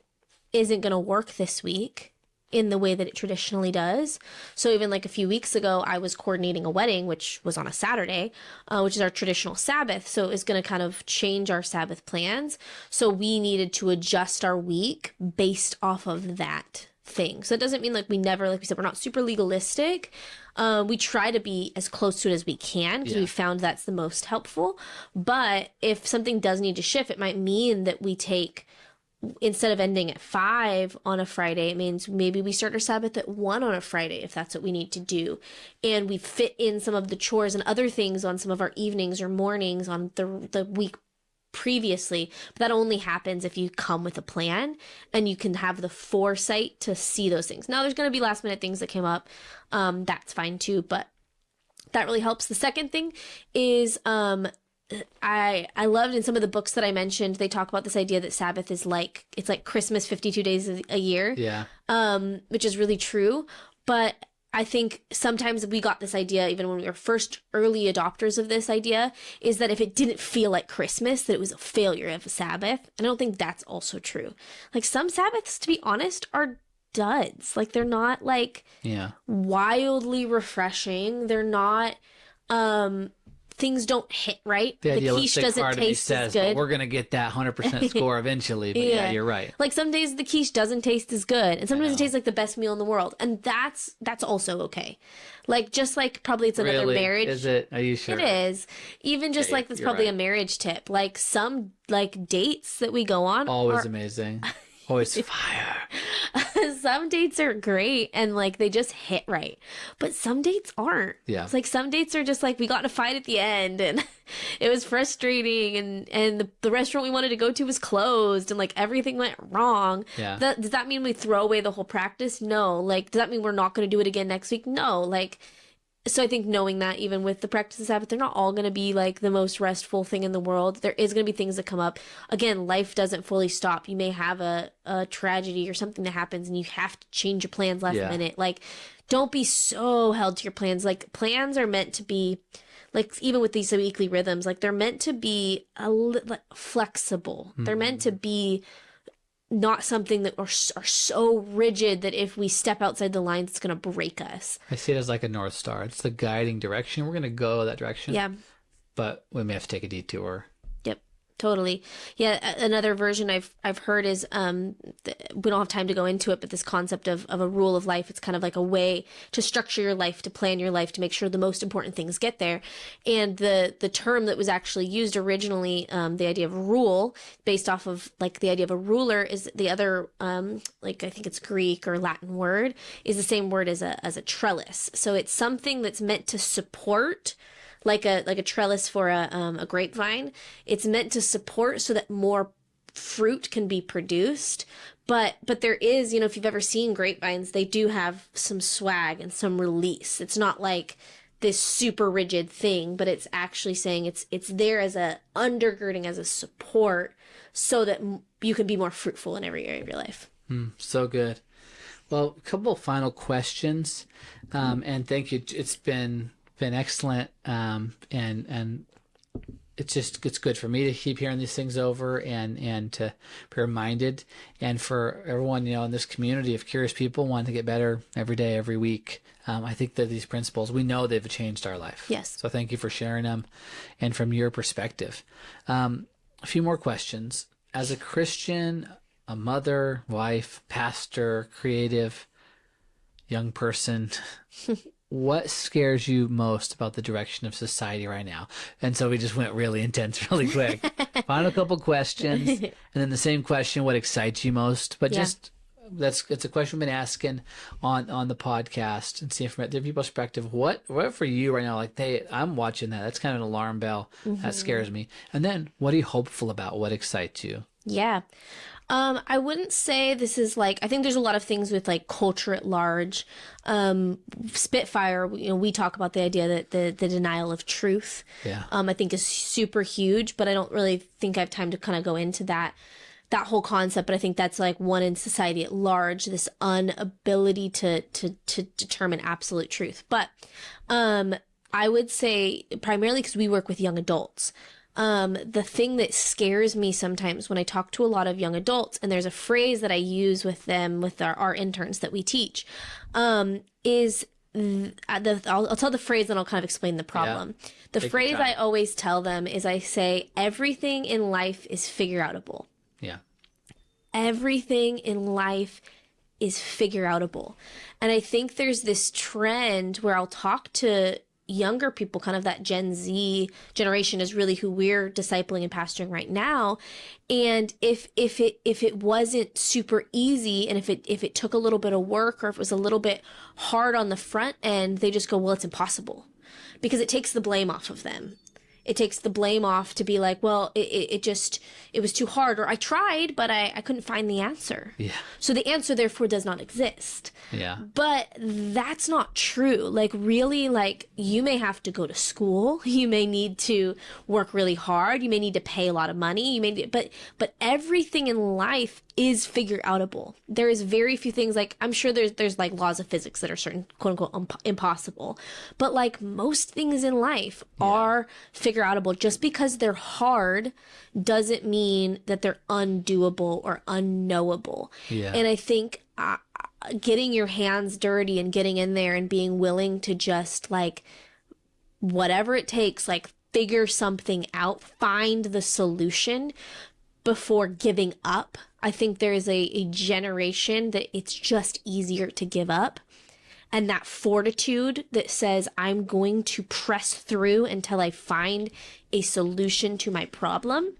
isn't going to work this week in the way that it traditionally does. So even like a few weeks ago, I was coordinating a wedding, which was on a Saturday, which is our traditional Sabbath. So it's going to kind of change our Sabbath plans. So we needed to adjust our week based off of that thing. So it doesn't mean like we never, like we said, we're not super legalistic. We try to be as close to it as we can because we found that's the most helpful. But if something does need to shift, it might mean that we take, instead of ending at 5 on a Friday, it means maybe we start our Sabbath at 1 on a Friday if that's what we need to do. And we fit in some of the chores and other things on some of our evenings or mornings on the week previously. But that only happens if you come with a plan and you can have the foresight to see those things. Now, there's going to be last minute things that came up. That's fine too, but that really helps. The second thing is I loved in some of the books that I mentioned, they talk about this idea that Sabbath is like, it's like Christmas 52 days a year. Yeah. Which is really true. But I think sometimes we got this idea, even when we were first early adopters of this idea, is that if it didn't feel like Christmas, that it was a failure of a Sabbath. And I don't think that's also true. Like some Sabbaths, to be honest, are duds. Like they're not like wildly refreshing. They're not, things don't hit right. The quiche doesn't taste as good. We're going to get that 100% score eventually. But yeah, you're right. Like some days the quiche doesn't taste as good. And sometimes it tastes like the best meal in the world. And that's also okay. Like just like probably it's another marriage. Is it? Are you sure? It is. Even just like that's probably a marriage tip. Like some like dates that we go on. Always amazing. Always fire. Some dates are great and like they just hit right, but some dates aren't. It's like some dates are just like we got in a fight at the end and it was frustrating and the restaurant we wanted to go to was closed and like everything went wrong. Does that mean we throw away the whole practice? No. Like does that mean we're not going to do it again next week? No. Like so I think knowing that even with the practice of Sabbath, they're not all going to be like the most restful thing in the world. There is going to be things that come up. Again, life doesn't fully stop. You may have a tragedy or something that happens and you have to change your plans last minute. Like, don't be so held to your plans. Like, plans are meant to be, like, even with these weekly rhythms, like, they're meant to be like, flexible. They're meant to be not something that are so rigid that if we step outside the lines, it's going to break us. I see it as like a North Star. It's the guiding direction. We're going to go that direction. Yeah. But we may have to take a detour. Yep. Totally. Yeah. Another version I've heard is, we don't have time to go into it, but this concept of a rule of life, it's kind of like a way to structure your life, to plan your life, to make sure the most important things get there. And the term that was actually used originally, the idea of rule, based off of like the idea of a ruler, is the other, like I think it's Greek or Latin word, is the same word as a trellis. So it's something that's meant to support, like a trellis for a grapevine. It's meant to support so that more fruit can be produced. But there is, you know, if you've ever seen grapevines, they do have some swag and some release. It's not like this super rigid thing, but it's actually saying it's there as a undergirding, as a support so that you can be more fruitful in every area of your life. So good. Well, a couple of final questions. And thank you. It's been excellent. And it's good for me to keep hearing these things over and to be reminded, and for everyone, in this community of curious people wanting to get better every day, every week. I think that these principles, we know they've changed our life. Yes. So thank you for sharing them, and from your perspective. A few more questions. As a Christian, a mother, wife, pastor, creative, young person, what scares you most about the direction of society right now? And so we just went really intense really quick. Final couple questions, and then the same question, what excites you most? But just it's a question we've been asking on the podcast, and see from different people's perspective, what for you right now, like, hey, I'm watching that. That's kind of an alarm bell. That scares me. And then what are you hopeful about? What excites you? Yeah. I wouldn't say this is like, I think there's a lot of things with like culture at large. Spitfire, we talk about the idea that the denial of truth, I think is super huge, but I don't really think I have time to kind of go into that whole concept. But I think that's like one in society at large, this inability to determine absolute truth. But, I would say primarily because we work with young adults. The thing that scares me sometimes when I talk to a lot of young adults, and there's a phrase that I use with them, with our interns that we teach, is I'll tell the phrase and I'll kind of explain the problem. Yeah. The phrase I always tell them is, I say, everything in life is figure outable. Yeah. Everything in life is figure outable. And I think there's this trend where I'll talk to younger people, kind of that Gen Z generation is really who we're discipling and pastoring right now. And if it wasn't super easy, and if it took a little bit of work, or if it was a little bit hard on the front end, they just go, well, it's impossible, because it takes the blame off of them. It takes the blame off to be like, well, it was too hard, or I tried, but I couldn't find the answer. Yeah. So the answer therefore does not exist. Yeah. But that's not true. Like, really, like, you may have to go to school. You may need to work really hard. You may need to pay a lot of money. But everything in life is figure outable. There is very few things, like, I'm sure there's like laws of physics that are certain, quote unquote, impossible. But like most things in life are figure outable. Just because they're hard doesn't mean that they're undoable or unknowable. Yeah. And I think getting your hands dirty and getting in there and being willing to just, like, whatever it takes, like, figure something out, find the solution before giving up. I think there is a generation that it's just easier to give up. And that fortitude that says, I'm going to press through until I find a solution to my problem,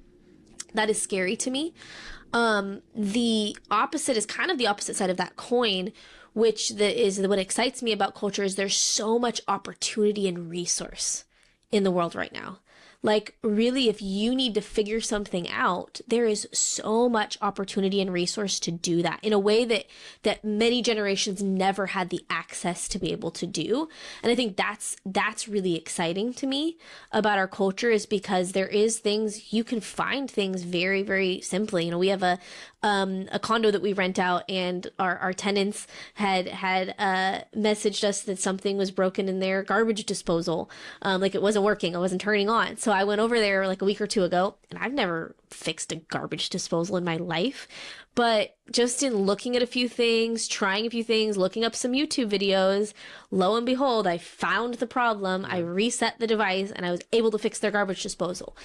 that is scary to me. The opposite is kind of the opposite side of that coin, which is what excites me about culture, is there's so much opportunity and resource in the world right now. Like, really, if you need to figure something out, there is so much opportunity and resource to do that in a way that many generations never had the access to be able to do. And I think that's really exciting to me about our culture, is because there is things, you can find things very, very simply. We have a condo that we rent out, and our tenants had messaged us that something was broken in their garbage disposal. Like, it wasn't working. It wasn't turning on. So I went over there like a week or two ago, and I've never fixed a garbage disposal in my life. But just in looking at a few things, trying a few things, looking up some YouTube videos, lo and behold, I found the problem. I reset the device, and I was able to fix their garbage disposal.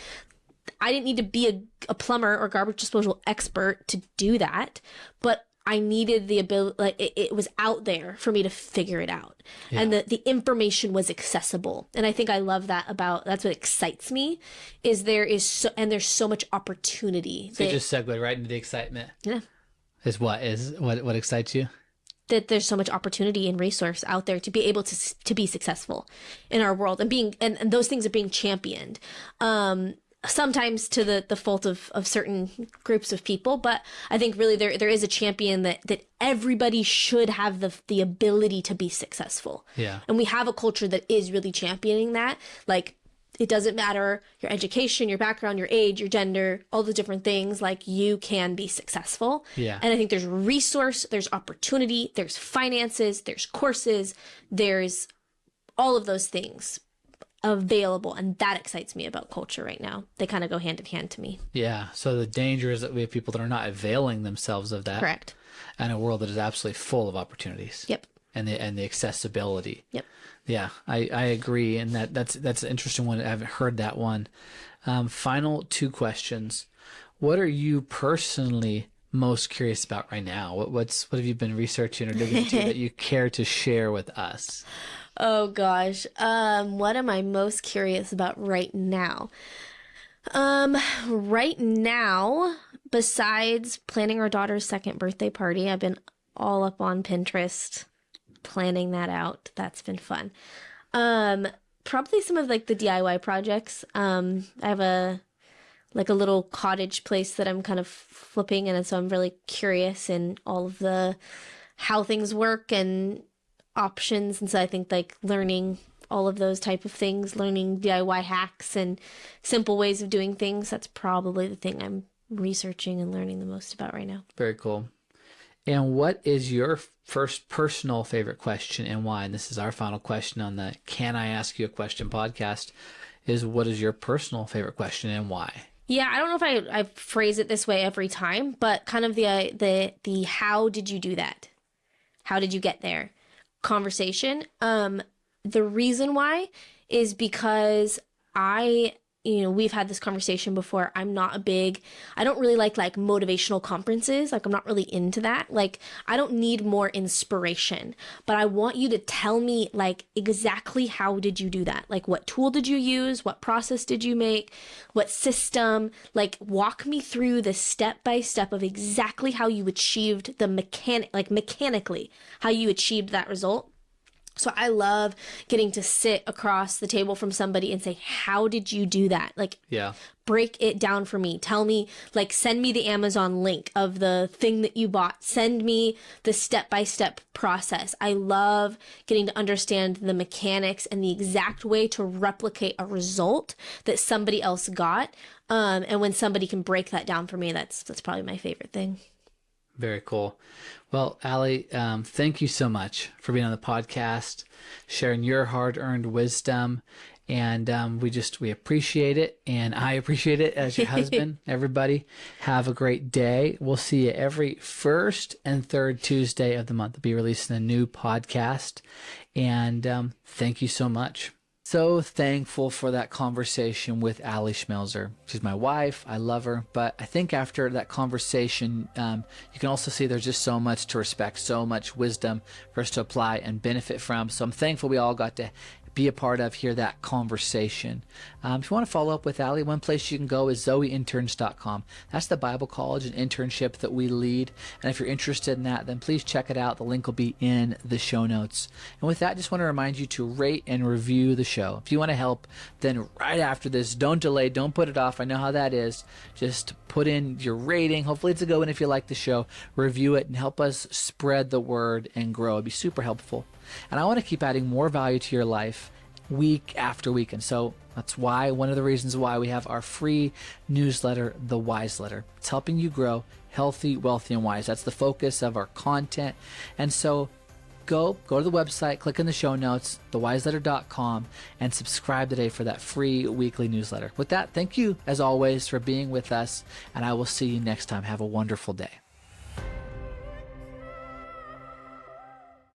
I didn't need to be a plumber or garbage disposal expert to do that, but I needed the ability, like, it was out there for me to figure it out. Yeah. And the information was accessible. And I think I love that that's what excites me, is there's so much opportunity. So you just segued right into the excitement. Yeah. Is what excites you? That there's so much opportunity and resource out there to be able to be successful in our world, and those things are being championed. Sometimes to the fault of certain groups of people, but I think really there is a champion that everybody should have the ability to be successful. Yeah. And we have a culture that is really championing that. Like, it doesn't matter your education, your background, your age, your gender, all the different things, like, you can be successful. Yeah. And I think there's resource, there's opportunity, there's finances, there's courses, there's all of those things. available. And that excites me about culture right now. They kind of go hand in hand to me. Yeah. So the danger is that we have people that are not availing themselves of that. Correct. And a world that is absolutely full of opportunities. Yep. And the accessibility. Yep. Yeah, I agree. And that's an interesting one. I haven't heard that one. Final two questions. What are you personally most curious about right now? What have you been researching or digging into that you care to share with us? Oh gosh. What am I most curious about right now? Right now, besides planning our daughter's second birthday party, I've been all up on Pinterest planning that out. That's been fun. Probably some of like the DIY projects. I have a little cottage place that I'm kind of flipping, and so I'm really curious in all of the how things work and options. And so I think like learning all of those type of things, learning DIY hacks and simple ways of doing things, that's probably the thing I'm researching and learning the most about right now. Very cool. And what is your first personal favorite question and why? And this is our final question on the Can I Ask You a Question podcast, is what is your personal favorite question and why? Yeah, I don't know if I phrase it this way every time, but kind of the how did you do that? How did you get there? Conversation. The reason why is because we've had this conversation before. I don't really like motivational conferences. Like, I'm not really into that. Like, I don't need more inspiration, but I want you to tell me like exactly how did you do that? Like, what tool did you use? What process did you make? What system? Like, walk me through the step by step of exactly how you achieved the mechanically, how you achieved that result. So I love getting to sit across the table from somebody and say, how did you do that? Like, yeah, break it down for me. Tell me, like, send me the Amazon link of the thing that you bought. Send me the step-by-step process. I love getting to understand the mechanics and the exact way to replicate a result that somebody else got. And when somebody can break that down for me, that's probably my favorite thing. Very cool. Well, Ali, thank you so much for being on the podcast, sharing your hard-earned wisdom, and we appreciate it, and I appreciate it as your husband. Everybody, have a great day. We'll see you every first and third Tuesday of the month. We'll be releasing a new podcast, and thank you so much. So thankful for that conversation with Ali Schmelzer. She's my wife. I love her. But I think after that conversation, you can also see there's just so much to respect, so much wisdom for us to apply and benefit from. So I'm thankful we all got to be a part of, hear that conversation. If you want to follow up with Ali, one place you can go is zoeinterns.com. That's the Bible college and internship that we lead. And if you're interested in that, then please check it out. The link will be in the show notes. And with that, just want to remind you to rate and review the show. If you want to help, then right after this, don't delay, don't put it off. I know how that is. Just put in your rating. Hopefully it's a good one if you like the show. Review it and help us spread the word and grow. It'd be super helpful. And I want to keep adding more value to your life week after week. And so that's why, one of the reasons why we have our free newsletter, The Wise Letter. It's helping you grow healthy, wealthy, and wise. That's the focus of our content. And so go to the website, click in the show notes, thewiseletter.com, and subscribe today for that free weekly newsletter. With that, thank you, as always, for being with us, and I will see you next time. Have a wonderful day.